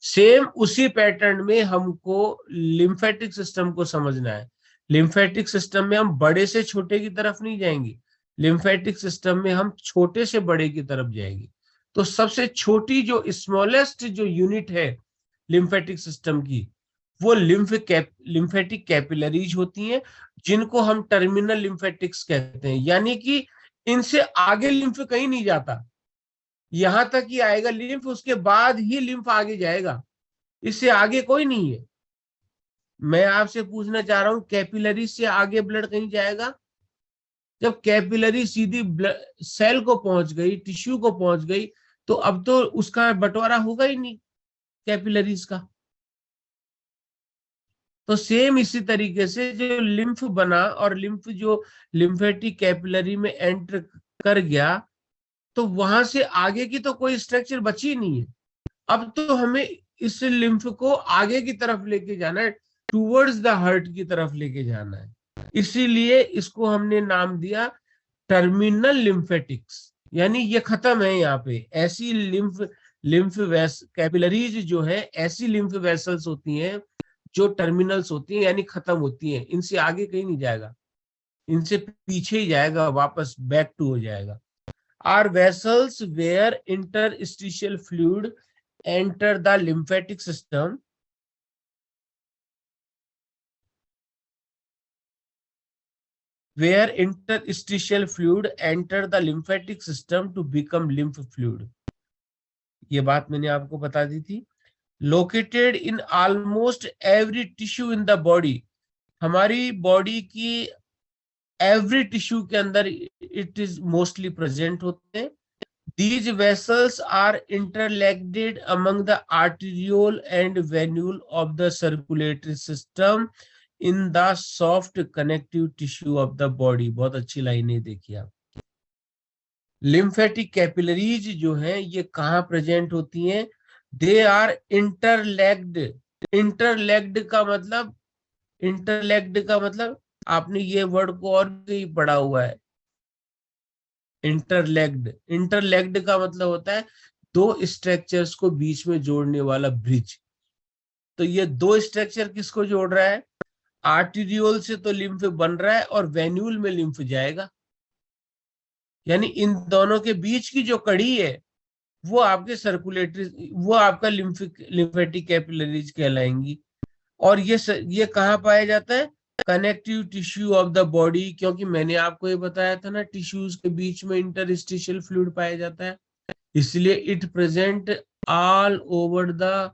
सेम उसी पैटर्न में हमको लिम्फेटिक सिस्टम को समझना है। लिम्फेटिक सिस्टम में हम बड़े से छोटे की तरफ नहीं जाएंगे, लिम्फेटिक सिस्टम में हम छोटे से बड़े की तरफ जाएंगे। तो सबसे छोटी जो स्मॉलेस्ट जो यूनिट है लिम्फेटिक सिस्टम की, वो लिम्फेटिक कैपिलरीज होती हैं, जिनको हम टर्मिनल लिम्फेटिक्स कहते हैं। यानी कि इनसे आगे लिम्फ कहीं नहीं जाता, यहां तक ही आएगा लिम्फ, उसके बाद ही लिम्फ आगे जाएगा, इससे आगे कोई नहीं है। मैं आपसे पूछना चाह रहा हूं, कैपिलरी से आगे ब्लड कहीं जाएगा? जब कैपिलरी सीधी सेल को पहुंच गई, टिश्यू को पहुंच गई, तो अब तो उसका बंटवारा होगा ही नहीं कैपिलरीज का। तो सेम इसी तरीके से जो लिम्फ बना और लिम्फ जो लिम्फेटिक कैपिलरी में एंटर कर गया, तो वहां से आगे की तो कोई स्ट्रक्चर बची नहीं है। अब तो हमें इस लिम्फ को आगे की तरफ लेके जाना है, टूवर्ड्स द हार्ट की तरफ लेके जाना है। इसीलिए इसको हमने नाम दिया टर्मिनल लिम्फेटिक्स। यानी ये खत्म है यहाँ पे। ऐसी लिम्फ कैपिलरीज जो है, ऐसी लिम्फ वेसल्स होती हैं जो टर्मिनल्स होती हैं, यानी खत्म होती हैं, इनसे आगे कहीं नहीं जाएगा, इनसे पीछे ही जाएगा, वापस बैक टू हो जाएगा। are vessels where interstitial fluid enter the lymphatic system where interstitial fluid enter the lymphatic system to become lymph fluid. ये बात मैंने आपको बता दी थी. Located in almost every tissue in the body. हमारी बॉडी की एवरी टिश्यू के अंदर इट इज मोस्टली प्रेजेंट होते हैं. These vessels are interlinked among the arteriole and venule of the circulatory system in the soft connective tissue of the body. बहुत अच्छी लाइनें देखिए आप. लिम्फेटिक कैपिलरीज जो हैं ये कहाँ प्रेजेंट होती हैं? They are इंटरलेग्ड. इंटरलेग्ड का मतलब आपने ये वर्ड को और भी पढ़ा हुआ है. इंटरलेग्ड का मतलब होता है दो स्ट्रक्चर्स को बीच में जोड़ने वाला ब्रिज. तो ये दो स्ट्रक्चर किसको जोड़ रहा है? आर्टीरियोल से तो लिम्फ बन रहा है और वेन्यूल में लिम्फ जाएगा. यानी इन दोनों के बीच की जो कड़ी है वो आपके सर्कुलेटरी, वो आपका लिम्फेटिक कैपिलरीज कहलाएंगी. और ये कहाँ पाया जाता है? Connective tissue of the body. क्योंकि मैंने आपको ये बताया था ना, टिश्यूज के बीच में इंटरस्टिशियल फ्लूइड पाया जाता है, इसलिए it present all over the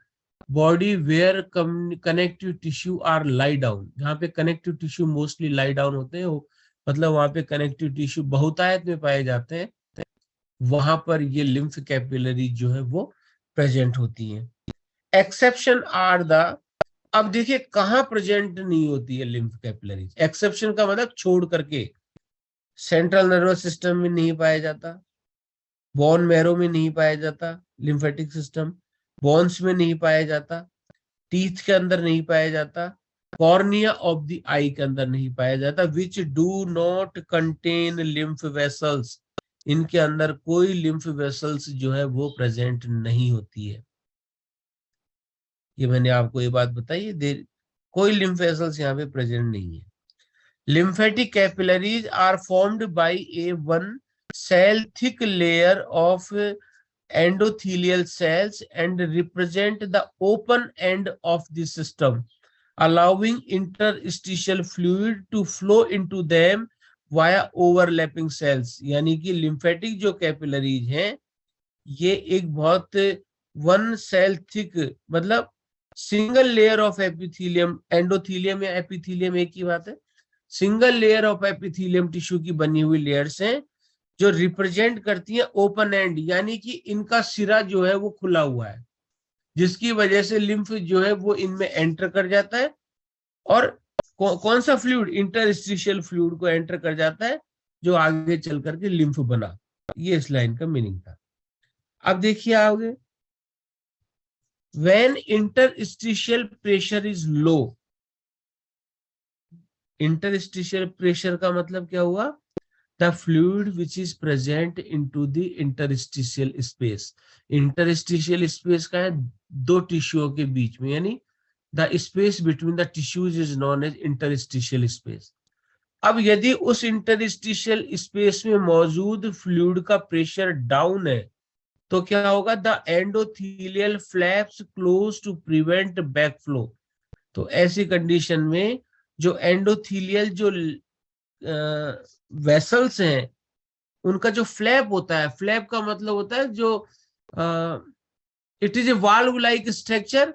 body where connective tissue are lie down. जहाँ पे connective tissue mostly lie down होते हैं, मतलब वहां पे कनेक्टिव टिश्यू बहुतायत में पाए जाते हैं, वहां पर ये लिम्फ कैपिलरी जो है वो प्रेजेंट होती हैं. Exception are the. अब देखिए कहां प्रेजेंट नहीं होती है लिम्फ कैपिलरीज. एक्सेप्शन का मतलब छोड़ करके. सेंट्रल नर्वस सिस्टम में नहीं पाया जाता, बोन मैरो में नहीं पाया जाता लिम्फेटिक सिस्टम, बोन्स में नहीं पाया जाता, टीथ के अंदर नहीं पाया जाता, कॉर्निया ऑफ द आई के अंदर नहीं पाया जाता, which do not contain lymph vessels. इनके अंदर कोई लिम्फ वेसल्स जो है वो प्रेजेंट नहीं होती है. ये मैंने आपको ये बात बताई, कोई लिम्फ वेसल्स यहाँ पे प्रेजेंट नहीं है. Lymphatic capillaries are formed by a one cell thick layer of endothelial cells and represent the open end of the system, allowing interstitial fluid to flow into them via overlapping cells. यानी कि लिम्फेटिक जो कैपिलरीज हैं ये एक बहुत वन सेल थिक, मतलब single layer of epithelium, endothelium या एपिथीलियम एक ही बात है, single layer of epithelium tissue की बनी हुई लेयर्स हैं जो रिप्रेजेंट करती है ओपन एंड. यानी कि इनका सिरा जो है वो खुला हुआ है, जिसकी वजह से लिम्फ जो है वो इनमें एंटर कर जाता है. और कौन सा फ्लूइड? इंटरस्टिशियल फ्लूइड को एंटर कर जाता है जो आगे चल करके लिम्फ बना. ये इस लाइन का मीनिंग था. अब देखिए आगे, when interstitial pressure is low. Interstitial pressure का मतलब क्या हुआ? The fluid which is present into the interstitial space. Interstitial space का है दो टिश्यूओं के बीच में, यानी the space between the tissues is known as interstitial space. अब यदि उस interstitial space में मौजूद फ्लूइड का प्रेशर डाउन है तो क्या होगा? The endothelial flaps close to prevent backflow. तो ऐसी कंडीशन में जो एंडोथीलियल जो वेसल्स हैं उनका जो फ्लैप होता है, फ्लैप का मतलब होता है जो it is a valve like structure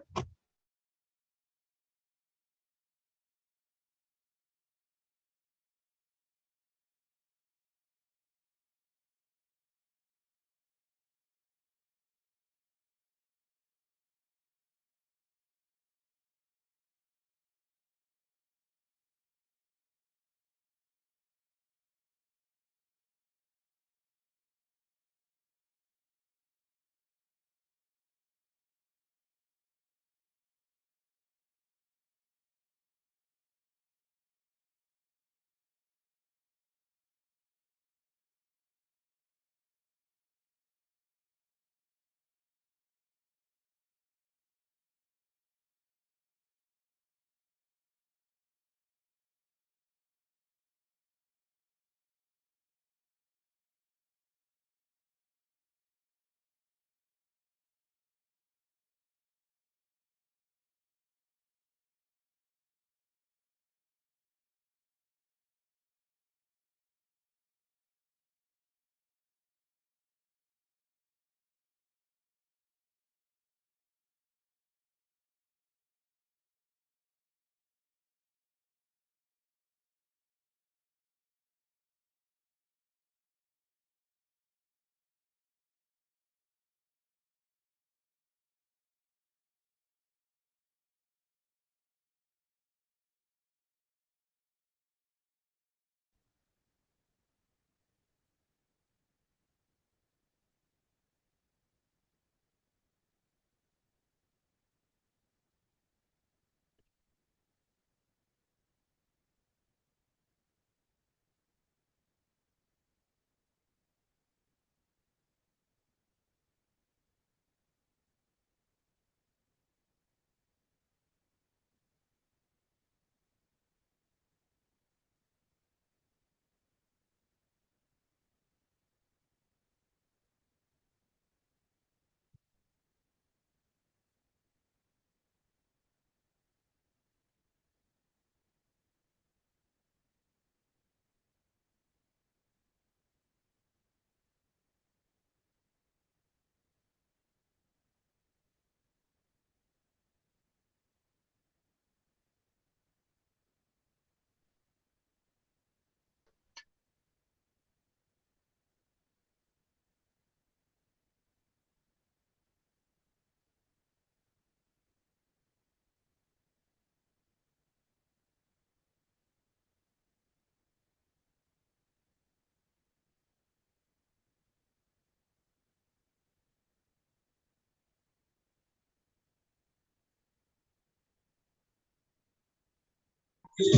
slide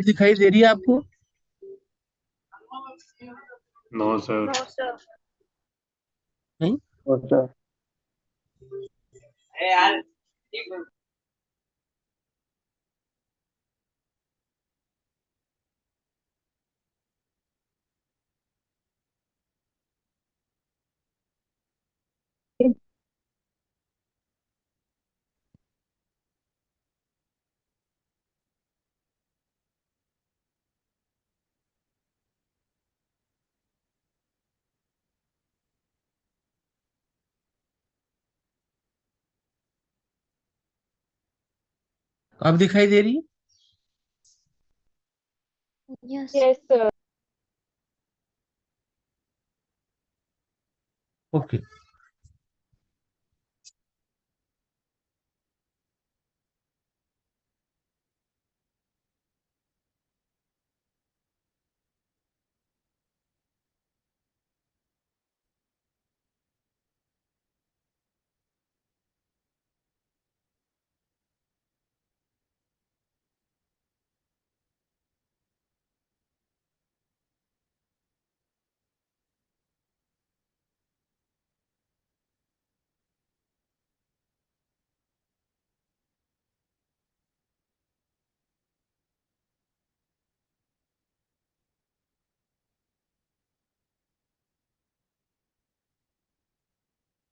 दिखाई दे रही है आपको? No sir. नहीं। अच्छा। अब दिखाई दे रही है? Yes. Yes, sir. ओके।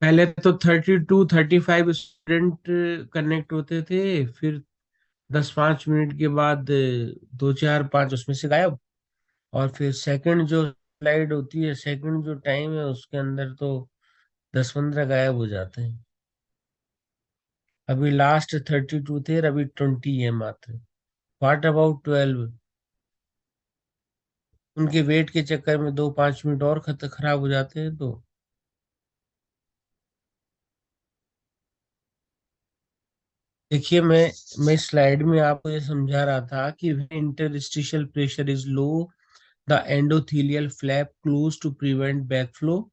पहले तो 32-35 स्टूडेंट कनेक्ट होते थे, फिर 10-5 मिनट के बाद 2-4-5 उसमें से गायब। और फिर सेकंड जो स्लाइड होती है, सेकंड जो टाइम है उसके अंदर तो 10-15 गायब हो जाते हैं। अभी लास्ट 32 थे और अभी 20 है मात्र। What about 12? उनके वेट के चक्कर में 2-5 मिनट और खराब हो जाते हैं। तो देखिए, मैं स्लाइड में आपको ये समझा रहा था कि interstitial pressure is low, the endothelial flap close to prevent backflow.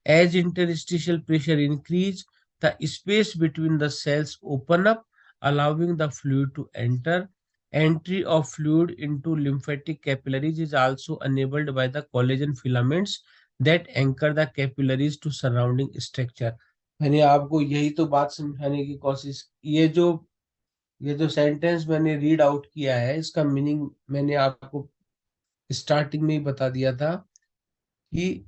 As interstitial pressure increase, the space between the cells open up, allowing the fluid to enter. Entry of fluid into lymphatic capillaries is also enabled by the collagen filaments that anchor the capillaries to surrounding structure. मैंने आपको यही तो बात समझाने की कोशिश, ये जो सेंटेंस मैंने रीड आउट किया है, इसका मीनिंग मैंने आपको स्टार्टिंग में ही बता दिया था कि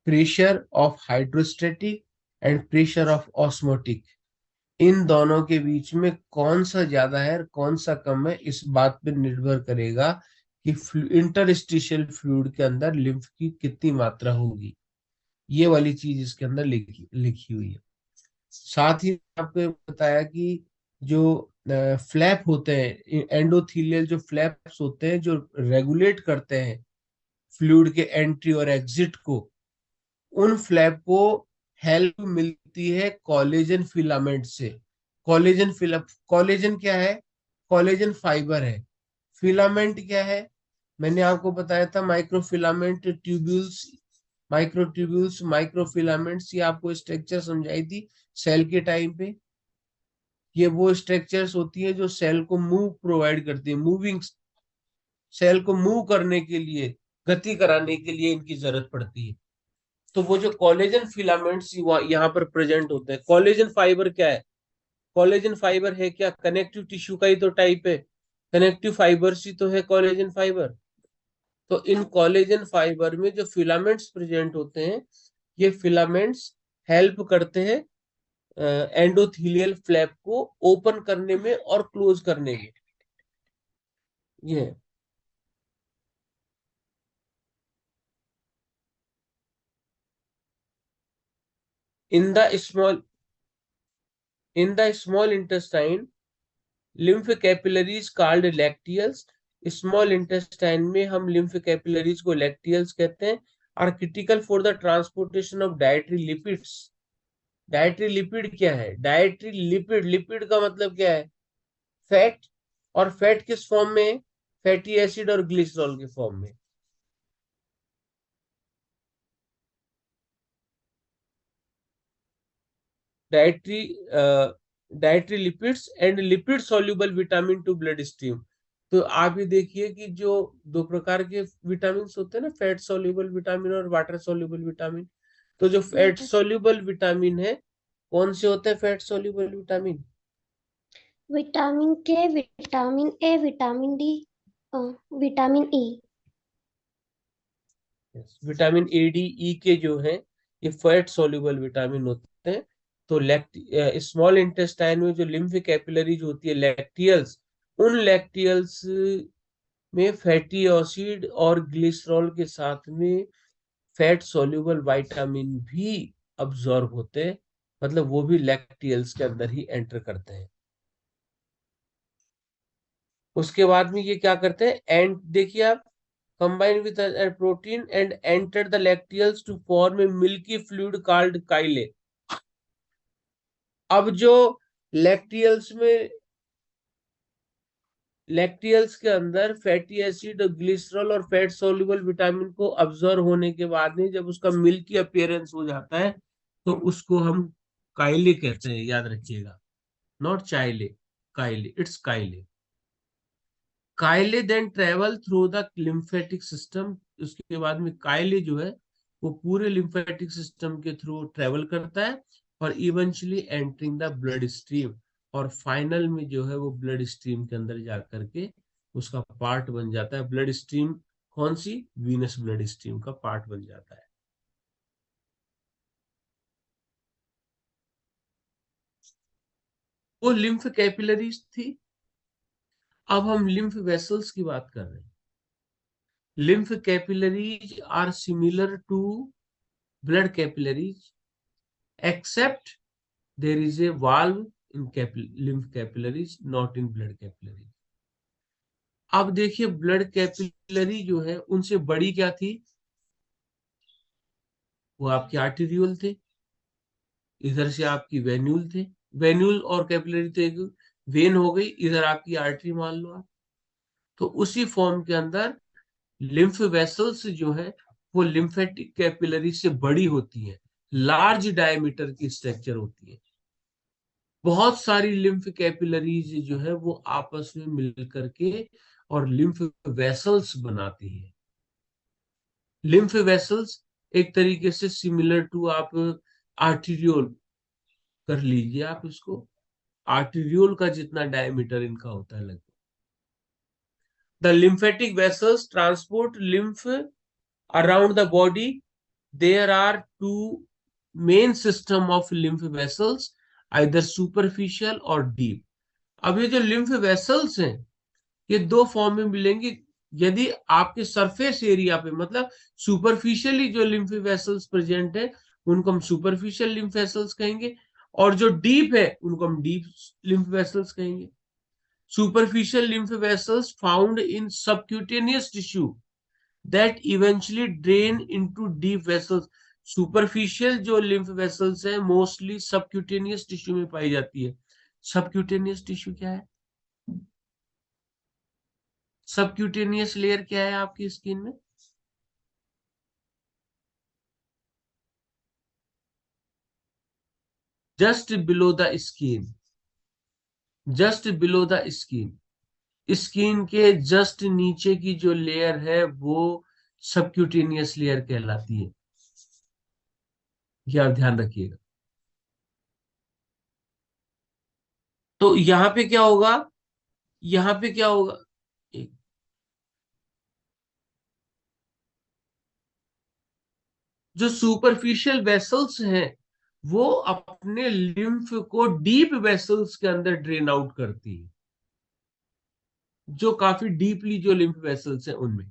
pressure of hydrostatic and pressure of osmotic, इन दोनों के बीच में कौन सा ज्यादा है और कौन सा कम है, इस बात पर निर्भर करेगा कि इंटरस्टिशियल फ्लूइड के अंदर लिम्फ की कितनी मात्रा होगी। ये वाली चीज इसके अंदर लिखी लिखी हुई है। साथ ही आपको ये बताया कि जो फ्लैप होते हैं, एंडोथीलियल जो फ्लैप्स होते हैं, जो रेगुलेट करते हैं फ्लूइड के एंट्री और एग्जिट को, उन फ्लैप को हेल्प मिलती है कोलेजन फिलामेंट से। कोलेजन क्या है? कोलेजन फाइबर है। फिलामेंट क्या है? मैंने आपको बताया था माइक्रोफिलामेंट ट्यूब्यूल्स, माइक्रोट्यूब्यूल्स, माइक्रोफिलामेंट्स, ये आपको स्ट्रक्चर समझाई थी सेल के टाइम पे। ये वो स्ट्रक्चर्स होती है जो सेल को मूव प्रोवाइड करती है, मूविंग सेल को मूव करने के लिए, गति कराने के लिए इनकी जरूरत पड़ती है। तो वो जो कोलेजन फिलामेंट्स यहाँ पर प्रेजेंट होते हैं। कोलेजन फाइबर क्या है? कोलेजन फाइबर है क्या? कनेक्टिव टिश्यू का ही तो टाइप है, कनेक्टिव फाइबर्स ही तो है कोलेजन फाइबर। तो इन कोलेजन फाइबर में जो फिलामेंट्स प्रेजेंट होते हैं, ये फिलामेंट्स हेल्प करते हैं एंडोथीलियल फ्लैप को ओपन करने में और क्लोज करने में। ये in the small in the small intestine lymph capillaries called lacteals. Small intestine में हम लिम्फ कैपिलरीज को लैक्टियल्स कहते हैं। Are critical for the transportation of dietary lipids. Dietary lipid क्या है? डाइटरी लिपिड, लिपिड का मतलब क्या है? फैट। और फैट किस फॉर्म में? फैटी एसिड और ग्लिसरॉल के फॉर्म में। Dietary dietary lipids and lipid soluble vitamin to blood stream. तो आप ये देखिए कि जो दो प्रकार के विटामिन होते हैं ना, फैट सॉल्युबल विटामिन और वाटर सॉल्युबल विटामिन। तो जो फैट Yes. सॉल्युबल विटामिन है, कौन से होते हैं fat soluble vitamin? Vitamin K, vitamin A, vitamin D, vitamin E. Vitamin A, D, E K जो है, ये फैट सॉल्युबल विटामिन होते हैं। तो स्मॉल इंटेस्टाइन में जो लिम्फ कैपिलरीज होती है, लैक्टियल्स, उन लैक्टियल्स में फैटी एसिड और ग्लिसरॉल के साथ में फैट सॉल्युबल विटामिन भी अब्जॉर्ब होते हैं। मतलब वो भी लैक्टियल्स के अंदर ही एंटर करते हैं। उसके बाद में ये क्या करते हैं, एंड देखिए आप, combine with protein and enter the lacteals to form a milky fluid called chyle. अब जो लैक्टियल्स में, लैक्टियल्स के अंदर फैटी एसिड, ग्लिसरॉल और फैट सोल्यूबल विटामिन को अब्जॉर्ब होने के बाद में जब उसका मिल्की अपीयरेंस हो जाता है, तो उसको हम काइले कहते हैं, याद रखिएगा। नॉट चाइले, काइले, it's chyle. Chyle then travel through the lymphatic system. उसके बाद में काइले जो है वो पूरे लिम्फेटिक सिस्टम के थ्रू ट्रेवल करता है और eventually entering the blood stream. और फाइनल में जो है वो ब्लड स्ट्रीम के अंदर जाकर के उसका पार्ट बन जाता है। ब्लड स्ट्रीम कौन सी? वीनस ब्लड स्ट्रीम का पार्ट बन जाता है। वो लिम्फ कैपिलरीज थी। अब हम लिम्फ वेसल्स की बात कर रहे हैं। Lymph capillaries are similar to blood capillaries except there is a valve in lymph capillaries, not in blood capillaries. अब देखिए ब्लड कैपिलरी जो है उनसे बड़ी क्या थी? वो आपकी आर्टेरियोल थे। इधर से आपकी वेन्यूल थे। वेन्यूल और कैपिलरी तो एक वेन हो गई, इधर आपकी आर्टरी मान लो आप। तो उसी फॉर्म के अंदर लिम्फ वेसल्स जो है वो लिम्फेटिक कैपिलरी से बड़ी होती है, लार्ज डायमीटर की स्ट्रक्चर होती है। बहुत सारी लिम्फ कैपिलरीज जो है वो आपस में मिल करके और लिम्फ वेसल्स बनाती है। लिम्फ वेसल्स एक तरीके से सिमिलर टू आप आर्टीरियोल कर लीजिए आप इसको। आर्टीरियोल का जितना डायमीटर इनका होता है लगभग। The lymphatic vessels transport lymph around the body. There are two main system of lymph vessels, either superficial और डीप। अब ये जो लिम्फ वेसल्स हैं ये दो फॉर्म में मिलेंगे। यदि आपके सरफेस एरिया पे, मतलब सुपरफिशियली जो लिम्फ वेसल्स प्रेजेंट है उनको हम सुपरफिशियल लिम्फ वेसल्स कहेंगे, और जो डीप है उनको हम डीप लिम्फ वेसल्स कहेंगे। Superficial lymph vessels found in subcutaneous tissue that eventually drain into deep vessels. Superficial जो लिम्फ वेसल्स है मोस्टली सबक्यूटेनियस टिश्यू में पाई जाती है। सबक्यूटेनियस टिश्यू क्या है? सबक्यूटेनियस लेयर क्या है आपकी स्किन में? Just below the skin, just below the skin. Skin के जस्ट नीचे की जो लेयर है वो सबक्यूटेनियस लेयर कहलाती है। ये आप ध्यान रखिएगा। तो यहां पे क्या होगा? यहां पे क्या होगा? एक- जो सुपरफिशियल वेसल्स हैं वो अपने लिम्फ को डीप वेसल्स के अंदर ड्रेन आउट करती है, जो काफी डीपली जो लिम्फ वेसल्स हैं उनमें।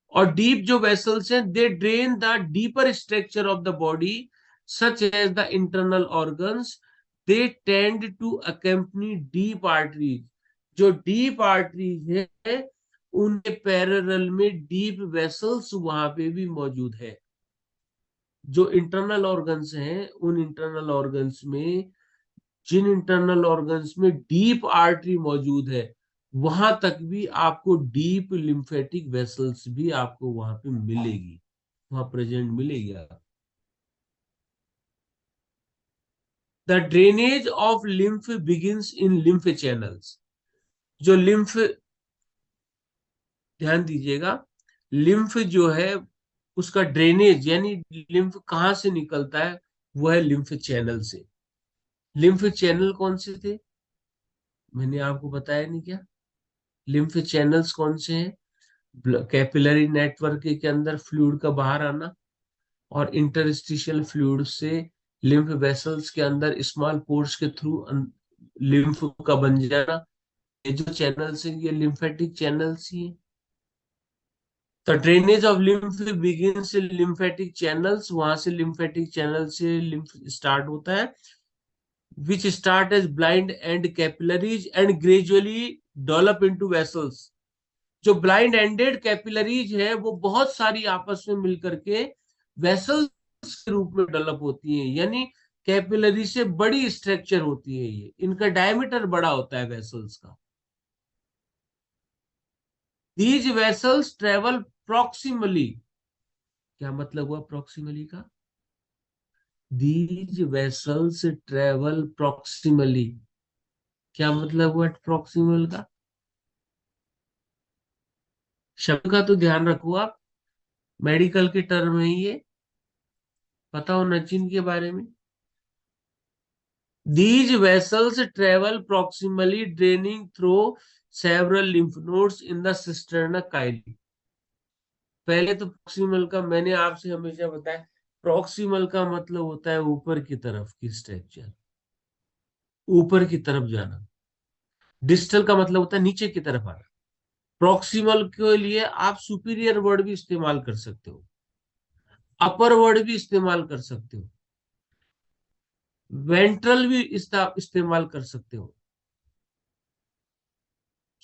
और डीप जो वेसल्स हैं they drain the deeper structure of the body such as the internal organs. They tend to accompany deep arteries. जो डीप आर्टरीज है उनके पैरेलल में डीप वेसल्स वहां पे भी मौजूद है। जो इंटरनल ऑर्गन्स हैं, उन इंटरनल ऑर्गन्स में, जिन इंटरनल ऑर्गन्स में डीप आर्टरी मौजूद है, वहां तक भी आपको डीप लिम्फेटिक वेसल्स भी आपको वहां पे मिलेगी, वहां प्रेजेंट मिलेगी आप। The drainage of lymph begins in lymph channels. जो लिम्फ, ध्यान दीजिएगा, लिम्फ जो है उसका ड्रेनेज यानी लिम्फ कहाँ से निकलता है, वो है लिम्फ चैनल से। लिम्फ चैनल कौन से थे, मैंने आपको बताया नहीं क्या? लिम्फ चैनल्स कौन से हैं? कैपिलरी नेटवर्क के अंदर फ्लूइड का बाहर आना, और इंटरस्टिशियल फ्लूइड से लिम्फ वेसल्स के अंदर स्मॉल पोर्स के थ्रू लिम्फ का बन जाना। ये जो चैनल्स हैं ये लिम्फेटिक चैनल्स ही हैं। तो drainage of lymph begins in lymphatic channels, वहां से लिम्फेटिक चैनल से लिम्फ स्टार्ट होता है, which start as blind and capillaries and gradually develop into vessels। जो ब्लाइंड एंडेड कैपिलरीज है वो बहुत सारी आपस में मिलकर के वेसल्स के रूप में डेवलप होती हैं, यानी कैपिलरी से बड़ी स्ट्रक्चर होती है, ये इनका डायमीटर बड़ा होता है वेसल्स का। These vessels travel proximally. क्या मतलब हुआ प्रॉक्सिमली का? दीज वेसल्स ट्रेवल प्रॉक्सिमली, क्या मतलब हुआ प्रॉक्सिमल का? शब्द का तो ध्यान रखो आप, मेडिकल के टर्म है ये, पता होना चाहिए इनके बारे में। These vessels travel proximally, draining through several lymph nodes in the cisterna chyli। पहले तो प्रॉक्सिमल का मैंने आपसे हमेशा बताया, प्रॉक्सिमल का मतलब होता है ऊपर की तरफ की स्ट्रक्चर, ऊपर की तरफ जाना। डिस्टल का मतलब होता है नीचे की तरफ आना। प्रॉक्सिमल के लिए आप सुपीरियर वर्ड भी इस्तेमाल कर सकते हो, अपर वर्ड भी इस्तेमाल कर सकते हो, वेंट्रल भी इस्तेमाल कर सकते हो।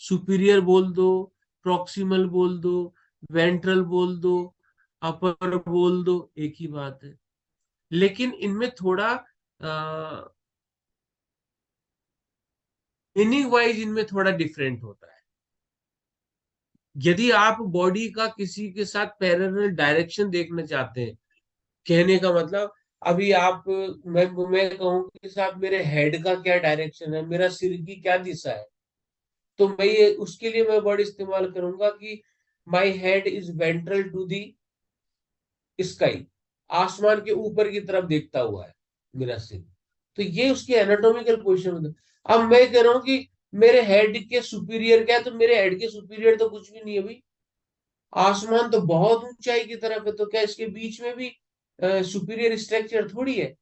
सुपीरियर बोल दो, प्रॉक्सिमल बोल दो, वेंट्रल बोल दो, अपर बोल दो, एक ही बात है। लेकिन इनमें थोड़ा मीनिंग वाइज इनमें थोड़ा डिफरेंट होता है। यदि आप बॉडी का किसी के साथ पैरेलल डायरेक्शन देखना चाहते हैं, कहने का मतलब, अभी आप, मैं कहूँ कि साहब मेरे हेड का क्या डायरेक्शन है, मेरा सिर की क्या दिशा है, तो मैं ये उसके लिए मैं वर्ड इस्तेमाल करूंगा कि my head is ventral to the sky. आसमान के ऊपर की तरफ देखता हुआ है मेरा सिर। तो ये उसकी एनाटॉमिकल पोजीशन होता है। अब मैं कह रहा हूं कि मेरे हेड के सुपीरियर क्या है, तो मेरे हेड के सुपीरियर तो कुछ भी नहीं है भाई, आसमान तो बहुत ऊंचाई की तरफ है, तो क्या इसके बीच में भी सुपीरियर स्ट्रक्चर थोड़ी है?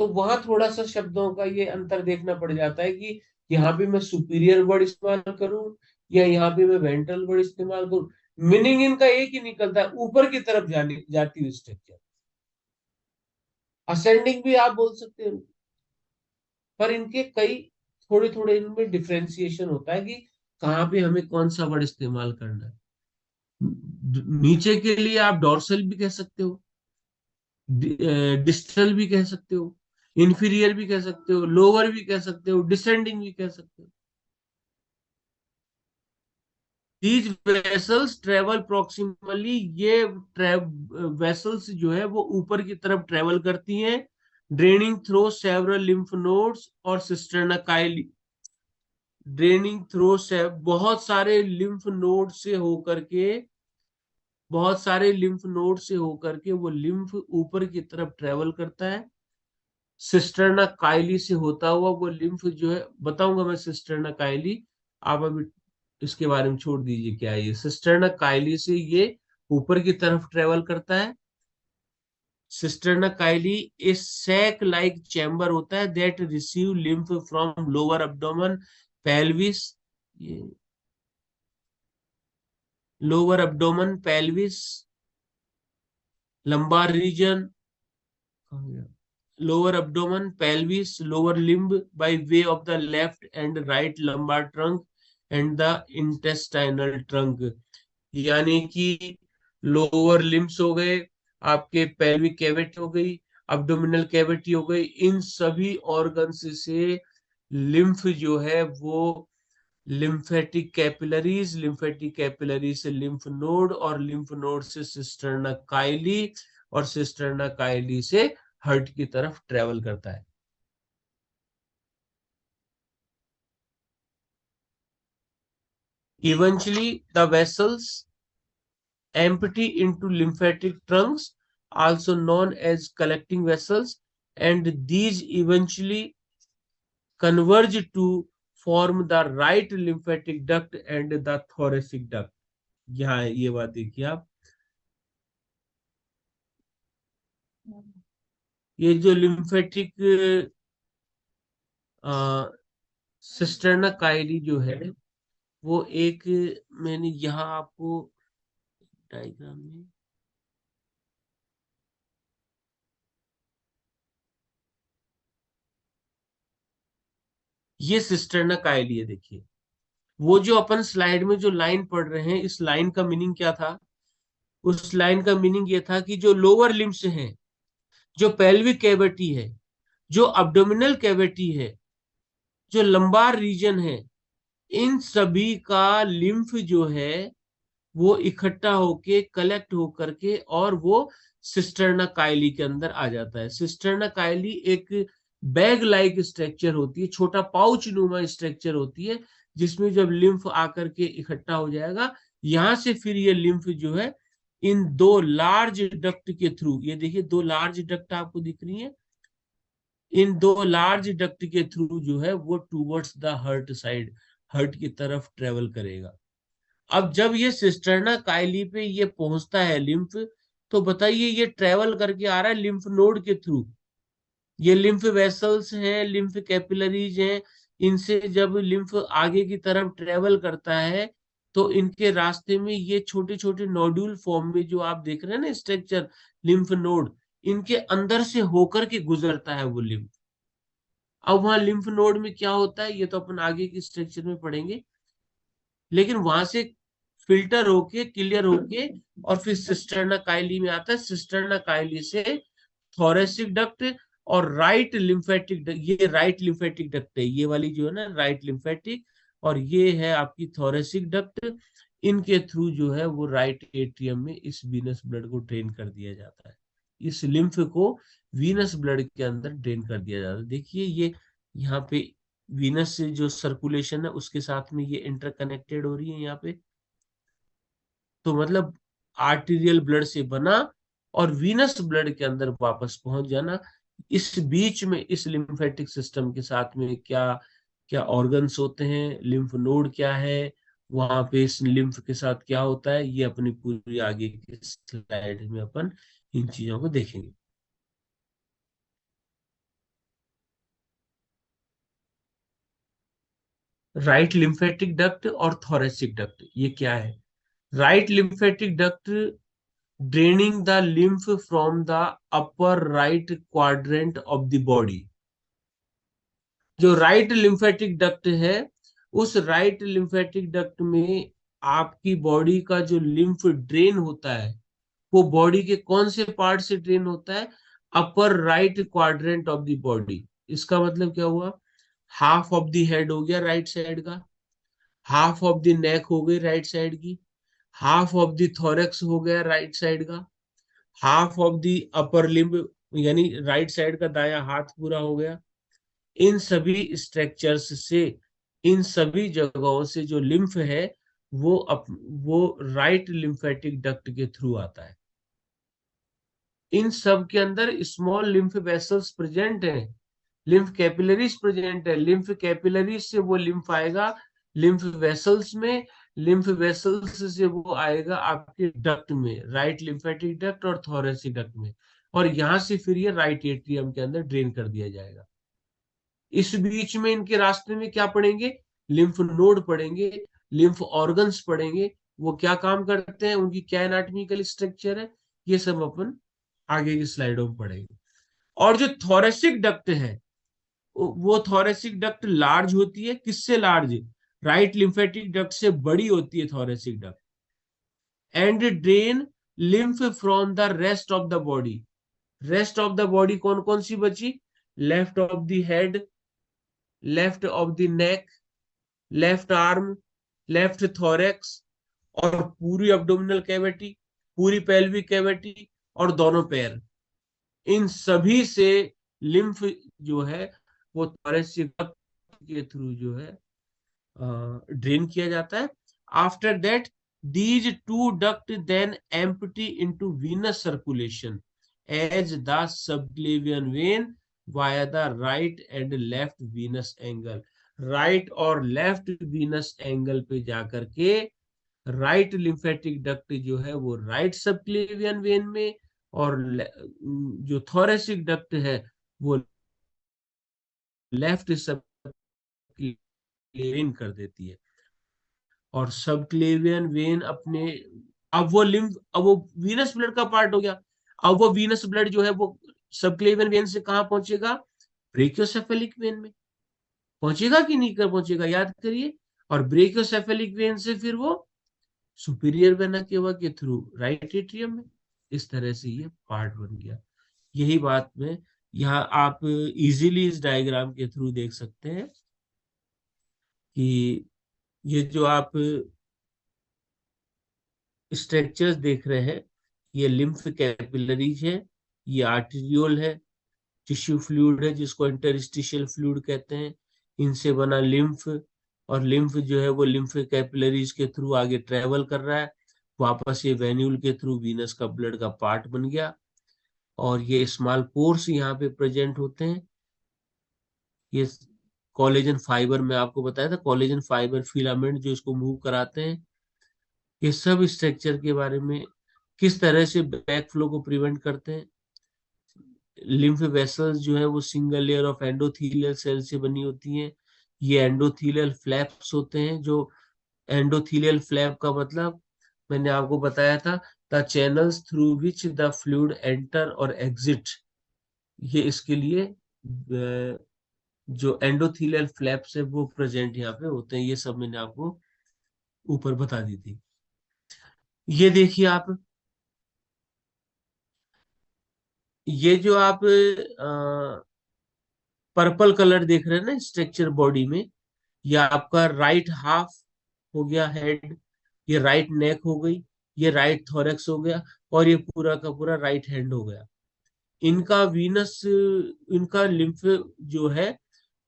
तो वहां थोड़ा सा शब्दों का ये अंतर देखना पड़ जाता है कि यहाँ पे मैं सुपीरियर वर्ड इस्तेमाल करूं या यहाँ पे मैं वेंट्रल वर्ड इस्तेमाल करूं। मीनिंग इनका एक ही निकलता है, ऊपर की तरफ जाने जाती हुई स्ट्रक्चर। असेंडिंग भी आप बोल सकते हो, पर इनके कई थोड़े थोड़े इनमें डिफ्रेंसिएशन होता है कि कहाँ पे हमें कौन सा वर्ड इस्तेमाल करना है। नीचे के लिए आप डोर्सल भी कह सकते हो, डिस्टल भी कह सकते हो, इंफीरियर भी कह सकते हो, लोअर भी कह सकते हो, डिसेंडिंग भी कह सकते हो। दीज वेसल्स ट्रेवल प्रोक्सिमली, ये वेसल्स जो है वो ऊपर की तरफ ट्रेवल करती हैं, draining through several lymph nodes और सिस्टर्ना काइली। ड्रेनिंग थ्रो से बहुत सारे लिम्फ नोड से होकर के, बहुत सारे लिम्फ नोड से होकर के वो लिम्फ ऊपर की तरफ ट्रेवल करता है। सिस्टर्ना काइली से होता हुआ वो लिम्फ जो है, बताऊंगा मैं सिस्टर्ना काइली, आप अभी इसके बारे में छोड़ दीजिए क्या है ये। सिस्टर्ना काइली से ये ऊपर की तरफ ट्रेवल करता है। सिस्टर्ना काइली एक सैक लाइक चैम्बर होता है that receive lymph from lower abdomen, pelvis, ये lower abdomen, pelvis, lumbar region, lower abdomen, pelvis, lower limb by way of the left and right lumbar trunk and the intestinal trunk। यानी कि लोअर लिम्स हो गए, आपके पेल्विक कैविटी हो गई, अब्डोमिनल कैविटी हो गई, इन सभी ऑर्गन्स से लिम्फ जो है वो लिम्फेटिक कैपिलरी से लिम्फ नोड, और लिम्फ नोड से सिस्टर्ना काइली, और सिस्टर्ना काइली से हार्ट की तरफ ट्रेवल करता है। Eventually, the vessels empty into lymphatic trunks, also known as collecting vessels, and these eventually converge to form the right lymphatic duct and the thoracic duct. यहाँ ये बात देखिए आप, ये जो लिम्फेटिक सिस्टर्ना काइली जो है वो एक, मैंने यहाँ आपको डायग्राम में, ये सिस्टर्ना काइली है। देखिए वो जो अपन स्लाइड में जो लाइन पढ़ रहे हैं, इस लाइन का मीनिंग क्या था? उस लाइन का मीनिंग ये था कि जो लोअर लिम्स हैं, जो पेल्विक कैविटी है, जो अब्डोमिनल कैविटी है, जो लंबार रीजन है, इन सभी का लिम्फ जो है वो इकट्ठा होके कलेक्ट होकर के और वो सिस्टर्ना काइली के अंदर आ जाता है। सिस्टर्ना काइली एक बैग लाइक स्ट्रक्चर होती है, छोटा पाउच नुमा स्ट्रक्चर होती है, जिसमें जब लिम्फ आकर के इकट्ठा हो जाएगा, यहां से फिर ये लिम्फ जो है इन दो लार्ज डक्ट के थ्रू, ये देखिए दो लार्ज डक्ट आपको दिख रही है, इन दो लार्ज डक्ट के थ्रू जो है वो towards the heart side, heart की तरफ ट्रेवल करेगा। अब जब ये सिस्टर्ना काइली पे ये पहुंचता है लिम्फ, तो बताइए ये ट्रेवल करके आ रहा है लिम्फ नोड के थ्रू। ये लिम्फ वेसल्स हैं, लिम्फ कैपिलरीज हैं, इनसे जब लिम्फ आगे की तरफ ट्रेवल करता है तो इनके रास्ते में ये छोटे छोटे नोड्यूल फॉर्म में जो आप देख रहे हैं ना स्ट्रक्चर, लिम्फ नोड, इनके अंदर से होकर के गुजरता है वो लिम्फ। अब वहां लिम्फ नोड में क्या होता है ये तो अपन आगे की स्ट्रक्चर में पढ़ेंगे, लेकिन वहां से फिल्टर होके क्लियर होके और फिर सिस्टर्ना काइली में आता है। सिस्टर्ना काइली से थोरेसिक डक्ट और राइट लिम्फेटिक डक्ट, ये राइट लिम्फेटिक डक्ट है, ये वाली जो है ना राइट लिम्फेटिक, और ये है आपकी थोरेसिक डक्ट। इनके थ्रू जो है वो राइट एट्रियम में इस वीनस ब्लड को ड्रेन कर दिया जाता है, इस लिम्फ को वीनस ब्लड के अंदर ड्रेन कर दिया जाता है। देखिए ये यहाँ पे वीनस से जो सर्कुलेशन है उसके साथ में ये इंटरकनेक्टेड हो रही है यहाँ पे, तो मतलब आर्टीरियल ब्लड से बना और वीनस ब्लड के अंदर वापस पहुंच जाना। इस बीच में इस लिम्फेटिक सिस्टम के साथ में क्या क्या ऑर्गन्स होते हैं, लिम्फ नोड क्या है, वहां पे इस लिम्फ के साथ क्या होता है, ये अपनी पूरी आगे की स्लाइड में अपन इन चीजों को देखेंगे। राइट लिम्फेटिक डक्ट और थोरेसिक डक्ट ये क्या है? Right lymphatic duct draining the lymph from the upper right quadrant of the body। जो राइट लिम्फेटिक डक्ट है, उस राइट लिम्फेटिक डक्ट में आपकी बॉडी का जो लिम्फ ड्रेन होता है वो बॉडी के कौन से पार्ट से ड्रेन होता है? Upper right quadrant of the body. इसका मतलब क्या हुआ? हाफ ऑफ द हेड हो गया राइट साइड का, हाफ ऑफ द नेक हो गई राइट साइड की, हाफ ऑफ द थोरेक्स हो गया राइट साइड का, half of the upper limb यानी राइट साइड का दाया हाथ पूरा हो गया। इन सभी स्ट्रक्चर्स से, इन सभी जगहों से जो लिम्फ है वो राइट लिम्फेटिक डक्ट के थ्रू आता है। इन सब के अंदर स्मॉल लिम्फ वेसल्स प्रेजेंट हैं, लिम्फ कैपिलरीज प्रेजेंट है। लिम्फ कैपिलरीज से वो लिम्फ आएगा लिम्फ वेसल्स में, लिम्फ वेसल्स से वो आएगा आपके डक्ट में, राइट लिम्फेटिक डक्ट और थोरेसिक डक्ट में, और यहां से फिर ये राइट एट्रियम के अंदर ड्रेन कर दिया जाएगा। इस बीच में इनके रास्ते में क्या पढ़ेंगे? लिम्फ नोड पढ़ेंगे, लिम्फ ऑर्गन्स पढ़ेंगे, वो क्या काम करते हैं, उनकी क्या एनाटॉमिकल स्ट्रक्चर है, ये सब अपन आगे की स्लाइडों में पढ़ेंगे। और जो थोरेसिक डक्ट है वो थोरेसिक डक्ट लार्ज होती है, किससे लार्ज? राइट लिम्फेटिक डक्ट से बड़ी होती है thoracic duct, and drain lymph from the rest of the body. Rest of the body कौन कौन सी बची? Left of the head, left of the neck, left arm, left thorax, और पूरी एब्डोमिनल कैविटी, पूरी पेल्विक कैविटी, और दोनों पैर, इन सभी से लिम्फ जो है वो थोरेसिक के थ्रू जो है ड्रेन किया जाता है. After that these two duct then empty into venous circulation as the subclavian vein via the right and left venous angle. Right और लेफ्ट वीनस एंगल पे जाकर के राइट लिम्फेटिक डक्ट जो है वो राइट सबक्लेवियन वेन में, और जो थोरेसिक डक्ट है वो लेफ्ट सबक्लेवियन कर देती है. और सबक्लेवियन वेन अपने, अब वो वीनस ब्लड का पार्ट हो गया. अब वो वीनस ब्लड जो है वो सबक्लेवियन वेन से कहां पहुंचेगा? ब्रेकियोसेफेलिक वेन में पहुंचेगा कि नहीं कर पहुंचेगा, याद करिए. और ब्रेकियोसेफेलिक वेन से फिर वो सुपीरियर वेना केवा के थ्रू राइट एट्रियम में. इस तरह से ये पार्ट बन गया. यही बात में यहाँ आप इजीली इस डायग्राम के थ्रू देख सकते हैं कि ये जो आप स्ट्रक्चर्स देख रहे हैं, ये लिम्फ कैपिलरीज है, ये आर्टेरियोल है, टिश्यू फ्लूइड है जिसको इंटरस्टिशियल फ्लूइड कहते हैं, इनसे बना लिम्फ. और लिम्फ जो है वो लिम्फ कैपिलरीज के थ्रू आगे ट्रेवल कर रहा है, वापस ये वेन्यूल के थ्रू वीनस का ब्लड का पार्ट बन गया. और ये स्मॉल पोर्स यहाँ पे प्रेजेंट होते हैं. ये कोलेजन फाइबर में आपको बताया था, कोलेजन फाइबर फिलामेंट जो इसको मूव कराते हैं. ये सब स्ट्रक्चर के बारे में, किस तरह से बैक फ्लो को प्रिवेंट करते हैं. लिम्फ वेसल्स जो है वो single layer of endothelial cell से बनी होती हैं. ये एंडोथीलियल फ्लैप्स होते हैं. जो एंडोथीलियल फ्लैप का मतलब मैंने आपको बताया था, the channels through which the fluid enter और एग्जिट. ये इसके लिए जो एंडोथीलियल फ्लैप्स है वो प्रेजेंट यहाँ पे होते हैं. ये सब मैंने आपको ऊपर बता दी थी. ये देखिए आप, ये जो आप पर्पल कलर देख रहे हैं ना स्ट्रक्चर बॉडी में, ये आपका राइट हाफ हो गया हेड, ये राइट नेक हो गई, ये राइट थोरेक्स हो गया, और ये पूरा का पूरा राइट हैंड हो गया. इनका वीनस, इनका लिम्फ जो है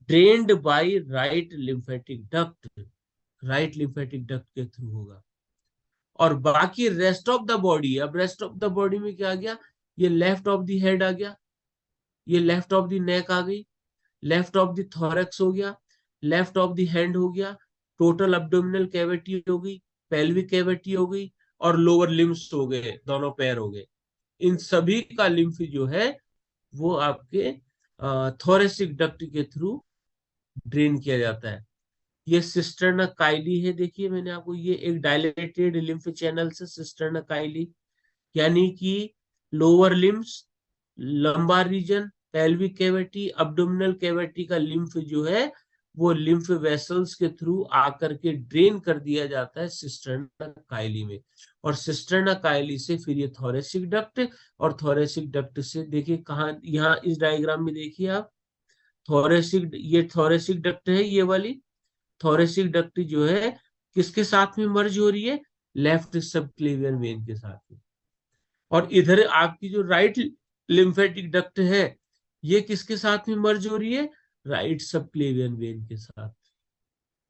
drained by right lymphatic duct, right lymphatic duct के थ्रू होगा. और बाकी रेस्ट ऑफ द बॉडी, अब रेस्ट ऑफ द बॉडी में क्या आ गया? ये लेफ्ट ऑफ द हेड आ गया, ये लेफ्ट ऑफ द नेक आ गई, लेफ्ट ऑफ द थोरेक्स हो गया, लेफ्ट ऑफ द हैंड हो गया, टोटल एब्डोमिनल कैविटी हो गई, पेल्विक कैविटी हो गई, और लोअर लिम्स हो गए, दोनों पैर हो गए. इन सभी का लिम्फ जो है वो आपके थोरेसिक डक्ट के थ्रू ड्रेन किया जाता है. ये सिस्टर्ना काइली है. देखिए मैंने आपको, ये एक डायलेटेड लिम्फ चैनल से सिस्टर्ना काइली, यानी कि lower limbs, lumbar region, pelvic cavity, abdominal cavity का लिम्फ जो है वो लिम्फ वेसल्स के थ्रू आकर के ड्रेन कर दिया जाता है सिस्टर्ना काइली में. और सिस्टर्ना काइली से फिर ये थोरेसिक डक्ट, और थोरेसिक डक्ट से देखिए कहाँ, यहाँ इस डायग्राम में देखिए आप, थोरेसिक, ये थोरेसिक डक्ट है, ये वाली थोरेसिक डक्ट जो है किसके साथ में मर्ज हो रही है? लेफ्ट सबक्लेवियन वेन के साथ में. और इधर आपकी जो राइट लिम्फेटिक डक्ट है ये किसके साथ में मर्ज हो रही है? राइट सबक्लेवियन वेन के साथ.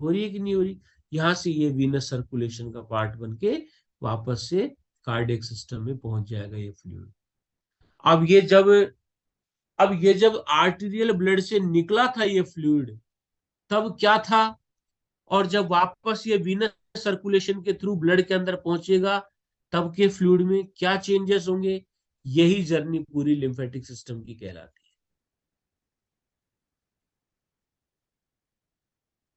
हो रही है कि नहीं हो रही? यहां से ये वीनस सर्कुलेशन का पार्ट बन के वापस से कार्डियक सिस्टम में पहुंच जाएगा ये फ्लूइड. अब ये जब आर्टेरियल ब्लड से निकला था ये फ्लूइड, तब क्या था? और जब वापस ये वीनस सर्कुलेशन के थ्रू ब्लड के अंदर पहुंचेगा तब के फ्लूइड में क्या चेंजेस होंगे? यही जर्नी पूरी लिम्फेटिक सिस्टम की कहलाती है.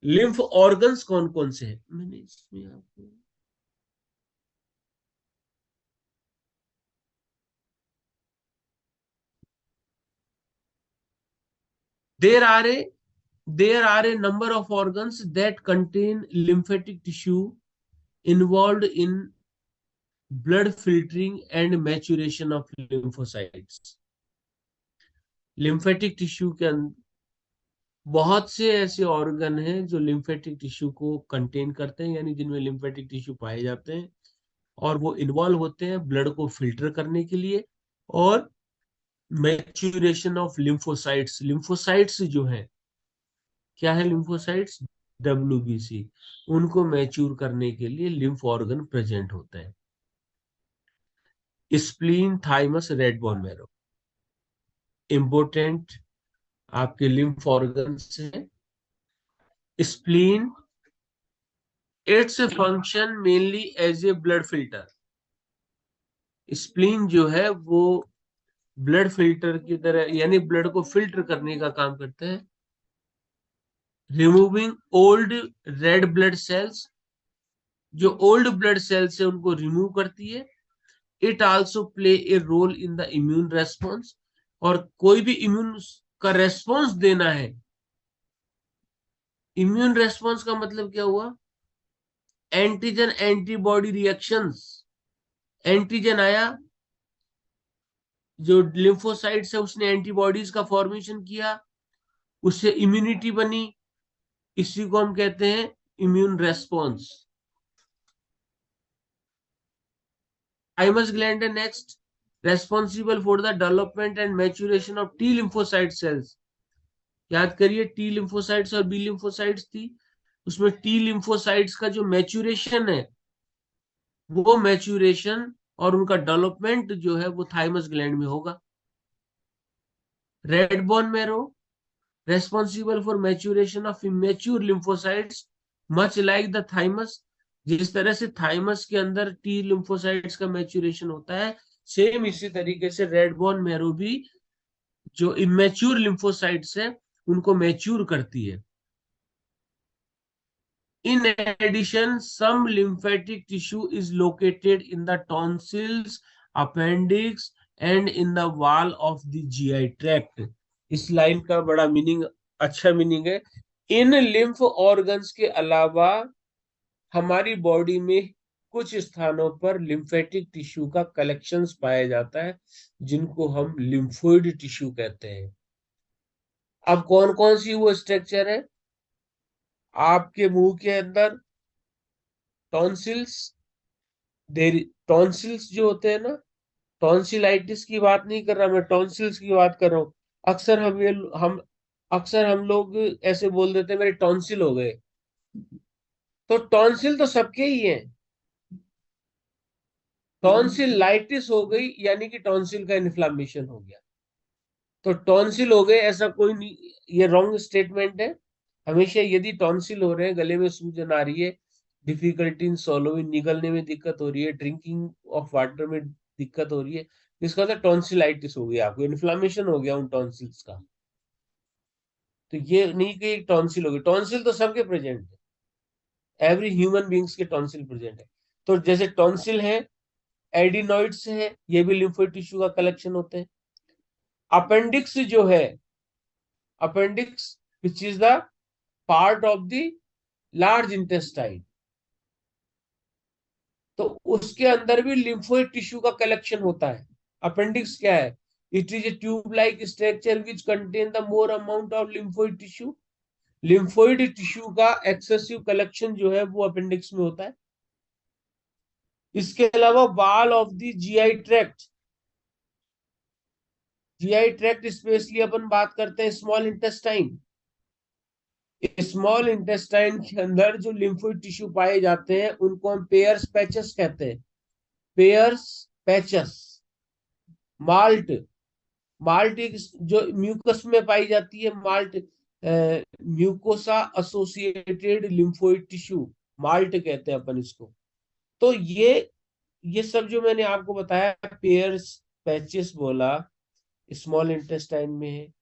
लिम्फ ऑर्गन्स कौन कौन से हैं? मैंने इसमें आपको there are a number of organs that contain lymphatic tissue involved in blood filtering and maturation of lymphocytes. Lymphatic tissue के अंदर बहुत से ऐसे ऑर्गन हैं जो लिम्फेटिक टिश्यू को कंटेन करते हैं, यानी जिनमें लिम्फेटिक टिश्यू पाए जाते हैं, और वो इन्वॉल्व होते हैं ब्लड को फिल्टर करने के लिए और मैच्यूरेशन ऑफ लिम्फोसाइट्स। लिम्फोसाइट्स जो है, क्या है लिम्फोसाइट्स? WBC। उनको मैच्योर करने के लिए लिम्फ ऑर्गन प्रेजेंट होता है। Spleen, thymus, red bone marrow important आपके लिम्फ ऑर्गन्स हैं। Spleen, it's function mainly as a blood filter. Spleen जो है वो ब्लड फिल्टर की तरह, यानी ब्लड को फिल्टर करने का काम करते हैं। Removing old red blood cells, जो ओल्ड ब्लड सेल्स है उनको रिमूव करती है। It also play a role in the immune response, और कोई भी इम्यून का रेस्पॉन्स देना है। इम्यून रेस्पॉन्स का मतलब क्या हुआ? Antigen antibody reactions. एंटीजन आया, जो लिम्फोसाइट्स है उसने एंटीबॉडीज का फॉर्मेशन किया, उससे इम्यूनिटी बनी, इसी को हम कहते हैं इम्यून रेस्पॉन्स। थाइमस ग्लैंड है next, responsible for the development and maturation of T lymphocyte sales. याद करिए, टी लिम्फोसाइट्स और बी लिम्फोसाइट्स थी, उसमें टी लिम्फोसाइट्स का जो मैच्यूरेशन है, वो मैच्यूरेशन और उनका डेवलपमेंट जो है वो थाइमस ग्लैंड में होगा। Red bone marrow, responsible for maturation of immature lymphocytes much like the thymus। जिस तरह से थाइमस के अंदर टी लिम्फोसाइट्स का मैच्यूरेशन होता है, सेम इसी तरीके से रेड बोन मैरो भी जो इमेच्योर लिम्फोसाइट्स है उनको मैच्योर करती है। In addition, some lymphatic tissue is located in the tonsils, appendix and in the wall of the GI tract। इस लाइन का बड़ा मीनिंग, अच्छा मीनिंग है। इन लिम्फ ऑर्गन्स के अलावा हमारी बॉडी में कुछ स्थानों पर लिम्फेटिक टिश्यू का कलेक्शंस पाया जाता है, जिनको हम लिम्फोइड टिश्यू कहते हैं। अब कौन कौन सी वो स्ट्रक्चर है? आपके मुंह के अंदर टॉन्सिल्स, देर टॉन्सिल्स जो होते हैं ना, टॉन्सिलाइटिस की बात नहीं कर रहा मैं, टॉन्सिल्स की बात कर रहा हूँ। अक्सर हम लोग ऐसे बोल देते हैं मेरे टॉन्सिल हो गए। तो टॉन्सिल तो सबके ही हैं। टॉन्सिलाइटिस हो गई यानी कि टॉन्सिल का इन्फ्लामेशन हो गया, तो टॉन्सिल हो गए ऐसा कोई नहीं, ये रॉन्ग स्टेटमेंट है। हमेशा यदि टॉन्सिल हो रहे हैं, गले में सूजन आ रही है, डिफिकल्टी इन सॉलोइंग, निगलने में दिक्कत हो रही है, ड्रिंकिंग ऑफ वाटर में दिक्कत हो रही है, इसका मतलब टॉन्सिलाइटिस हो गया, आपको इन्फ्लामेशन हो गया उन टॉन्सिल्स का। तो ये नहीं कि टॉन्सिल हो गई, टॉन्सिल तो सबके प्रेजेंट है, एवरी ह्यूमन बींग्स के टॉन्सिल प्रेजेंट है। तो जैसे टॉन्सिल है, एडिनॉइड्स है, ये भी लिम्फोइड टिश्यू का कलेक्शन होते हैं। अपेंडिक्स जो है, appendix which is the part of the large intestine, तो उसके अंदर भी लिम्फोइड टिश्यू का कलेक्शन होता है। अपेंडिक्स क्या है? It is a tube like structure which contain the more amount of lymphoid tissue. Lymphoid tissue का एक्सेसिव कलेक्शन जो है वो अपेंडिक्स में होता है। इसके अलावा wall of the GI tract, GI tract specially अपन बात करते हैं स्मॉल इंटेस्टाइन। स्मॉल इंटेस्टाइन के अंदर जो लिम्फोइड टिश्यू पाए जाते हैं उनको हम पेयर्स पैचेस कहते हैं। Pairs patches. माल्ट, माल्ट एक जो म्यूकस में पाई जाती है, malt mucosa associated lymphoid tissue, malt कहते हैं अपन इसको। तो ये सब जो मैंने आपको बताया, पेयर्स पैचेस बोला, स्मॉल इंटेस्टाइन में है,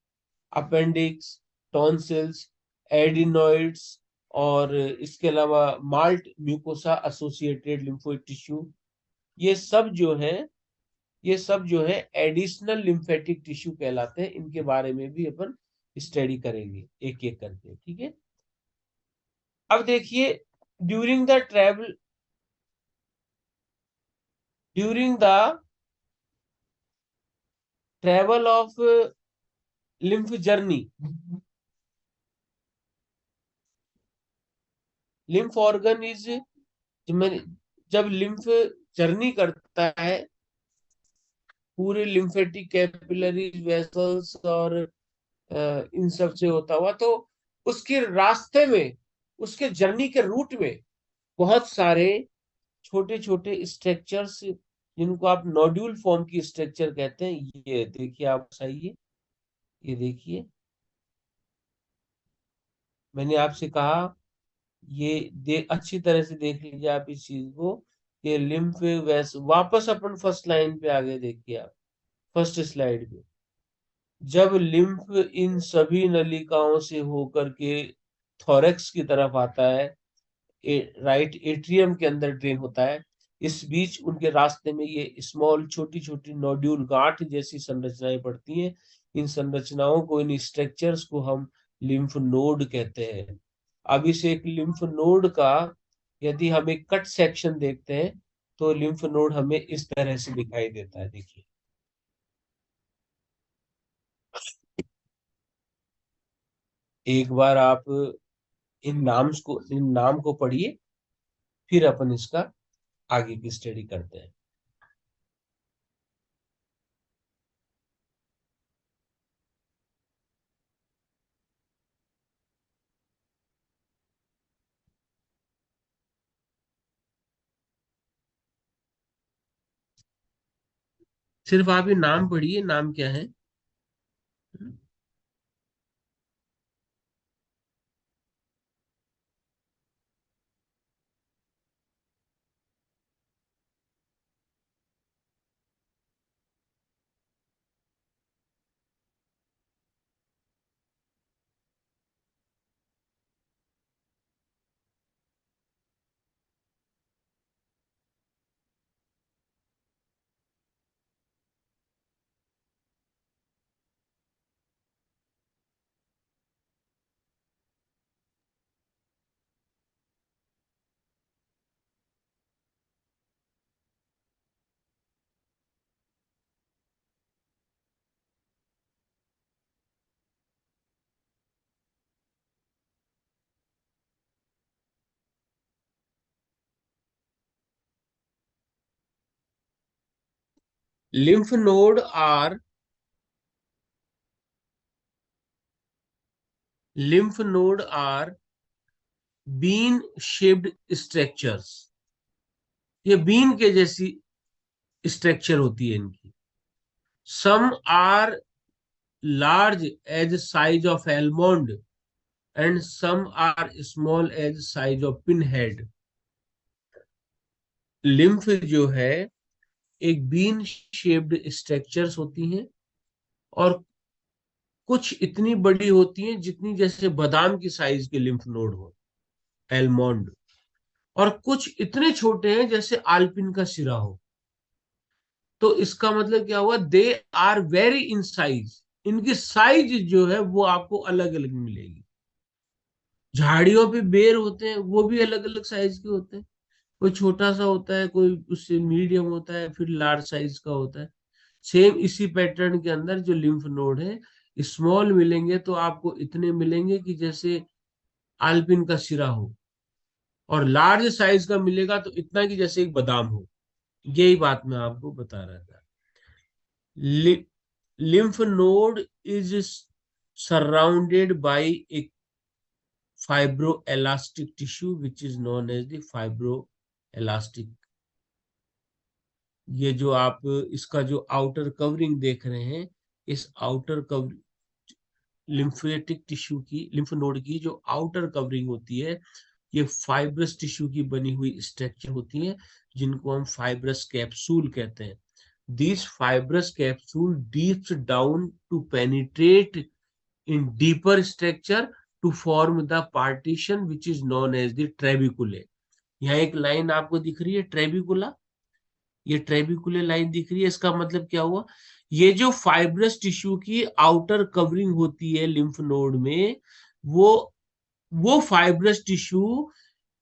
अपेंडिक्स, टॉन्सिल्स, एडिनॉइड्स, और इसके अलावा malt mucosa associated lymphoid tissue, ये सब जो है, ये सब जो है एडिशनल लिम्फेटिक टिश्यू कहलाते हैं। इनके बारे में भी अपन स्टडी करेंगे एक एक करके, ठीक है। अब देखिए, during the travel, during the travel of lymph journey, lymph organ is, जब लिम्फ जर्नी करता है पूरे लिम्फेटिक कैपिलरी वेसल्स और इन सब से होता हुआ, तो उसके रास्ते में, उसके जर्नी के रूट में बहुत सारे छोटे छोटे स्ट्रक्चर्स, जिनको आप नोड्यूल फॉर्म की स्ट्रक्चर कहते हैं, ये देखिए आप सही, ये देखिए मैंने आपसे कहा, ये अच्छी तरह से देख लीजिए आप इस चीज को, ये लिम्फ वेस, वापस अपन फर्स्ट लाइन पे आगे देखिए आप, फर्स्ट स्लाइड पे, जब लिम्फ इन सभी नलिकाओं से होकर के थोरेक्स की तरफ आता है, राइट एट्रियम के अंदर ड्रेन होता है, इस बीच उनके रास्ते में ये स्मॉल छोटी छोटी नोड्यूल गांठ जैसी संरचनाएं पड़ती हैं। इन संरचनाओं को, इन स्ट्रक्चर्स को हम लिम्फ नोड कहते हैं। अब इस एक लिम्फ नोड का यदि हम एक कट सेक्शन देखते हैं तो लिम्फ नोड हमें इस तरह से दिखाई देता है, देखिए। एक बार आप इन नाम को पढ़िए, फिर अपन इसका आगे की स्टडी करते हैं। सिर्फ आप ये नाम पढ़िए, नाम क्या है? lymph node are lymph node are bean shaped structures, ये बीन के जैसी स्ट्रक्चर होती है इनकी। Some are large as size of almond and some are small as size of pin head. Lymph जो है एक बीन शेप्ड स्ट्रक्चर्स होती हैं, और कुछ इतनी बड़ी होती हैं जितनी जैसे बादाम की साइज के लिम्फ नोड हो, एलमोंड, और कुछ इतने छोटे हैं जैसे आलपिन का सिरा हो। तो इसका मतलब क्या हुआ, they are very in size, इनकी साइज जो है वो आपको अलग अलग मिलेगी। झाड़ियों पे बेर होते हैं, वो भी अलग अलग साइज के होते हैं, कोई छोटा सा होता है, कोई उससे मीडियम होता है, फिर लार्ज साइज का होता है। सेम इसी पैटर्न के अंदर जो लिम्फ नोड है, स्मॉल मिलेंगे तो आपको इतने मिलेंगे कि जैसे आलपिन का सिरा हो, और लार्ज साइज का मिलेगा तो इतना कि जैसे एक बादाम हो। यही बात मैं आपको बता रहा था। lymph node is surrounded by a fibroelastic tissue which is known as the fibroelastic। ये जो आप इसका जो आउटर कवरिंग देख रहे हैं, इस आउटर कवर लिम्फेटिक टिश्यू की, लिम्फ नोड की जो आउटर कवरिंग होती है, ये फाइब्रस टिश्यू की बनी हुई स्ट्रक्चर होती है, जिनको हम फाइब्रस कैप्सूल कहते हैं। These fibrous capsule deeps down to penetrate in deeper structure to form the partition which is known as the trabeculae। यहाँ एक लाइन आपको दिख रही है ट्रेबिकुला, ये ट्रेबिकुलर लाइन दिख रही है। इसका मतलब क्या हुआ, ये जो फाइब्रस टिश्यू की आउटर कवरिंग होती है लिम्फ नोड में, वो फाइब्रस टिश्यू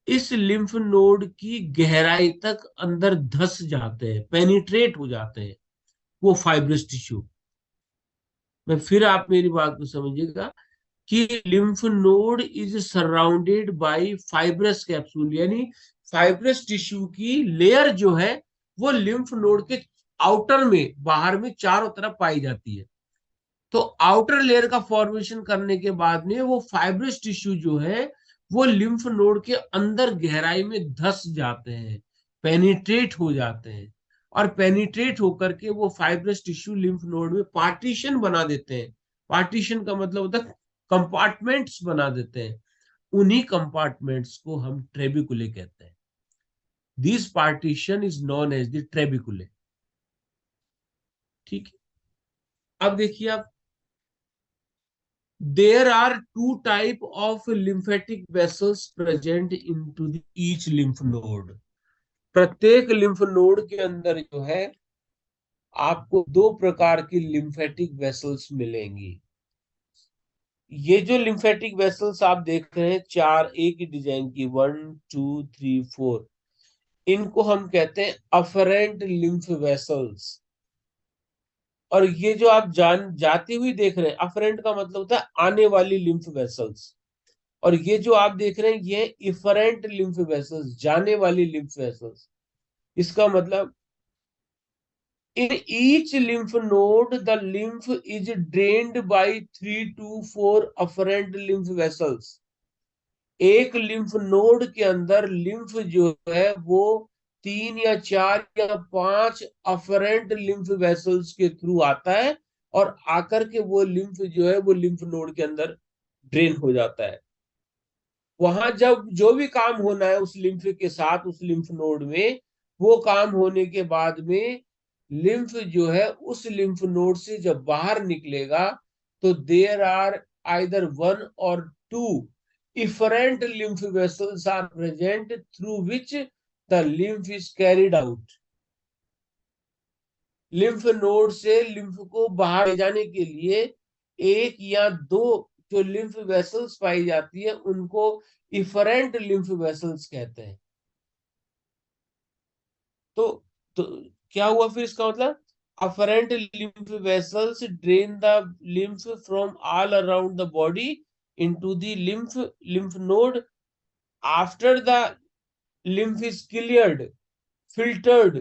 इस लिम्फ नोड की गहराई तक अंदर धस जाते हैं, पेनिट्रेट हो जाते हैं वो फाइब्रस टिश्यू। मैं फिर आप मेरी बात को समझिएगा कि lymph node is surrounded by fibrous capsule, यानी फाइब्रस टिश्यू की लेयर जो है वो लिम्फ नोड के आउटर में, बाहर में चारों तरफ पाई जाती है। तो आउटर लेयर का फॉर्मेशन करने के बाद में वो फाइब्रस टिश्यू जो है वो लिम्फ नोड के अंदर गहराई में धस जाते हैं, पेनिट्रेट हो जाते हैं। और पेनिट्रेट होकर के वो फाइब्रस टिश्यू लिम्फ नोड में पार्टीशन बना देते हैं। पार्टीशन का मतलब होता है कंपार्टमेंट्स बना देते हैं। उन्हीं कंपार्टमेंट्स को हम ट्रेबिकुले कहते हैं। This partition is known as the trabeculae. ठीक है, अब देखिए आप, there are two type of lymphatic vessels present into the each lymph node। प्रत्येक लिम्फ नोड के अंदर जो है आपको दो प्रकार की लिम्फेटिक वेसल्स मिलेंगी। ये जो लिम्फेटिक वेसल्स आप देख रहे हैं, चार एक ही डिजाइन की, 1 2 3 4, इनको हम कहते हैं अफरेंट लिम्फ वेसल्स। और ये जो आप जाती हुई देख रहे हैं, अफरेंट का मतलब होता है आने वाली लिम्फ वेसल्स। और ये जो आप देख रहे हैं ये इफरेंट लिम्फ वेसल्स, जाने वाली लिम्फ वेसल्स। इसका मतलब in each lymph node the lymph is drained by 3 to 4 afferent lymph vessels. एक लिम्फ नोड के अंदर लिम्फ जो है वो 3 या 4 या 5 अफरेंट लिम्फ वेसल्स के थ्रू आता है, और आकर के वो लिम्फ जो है वो लिम्फ नोड के अंदर ड्रेन हो जाता है। वहां जब जो भी काम होना है उस लिम्फ के साथ, उस लिम्फ नोड में, वो काम होने के बाद में लिम्फ जो है उस लिम्फ नोड से जब बाहर निकलेगा तो there are either 1 or 2 efferent lymph vessels are present through which the lymph is carried out. Lymph node से लिम्फ को बाहर ले जाने के लिए एक या दो जो लिम्फ वेसल्स पाई जाती है उनको इफरेंट लिम्फ वेसल्स कहते हैं। तो तो क्या हुआ फिर इसका मतलब, afferent lymph vessels drain the lymph from all around the body into the lymph node. After the lymph is cleared, filtered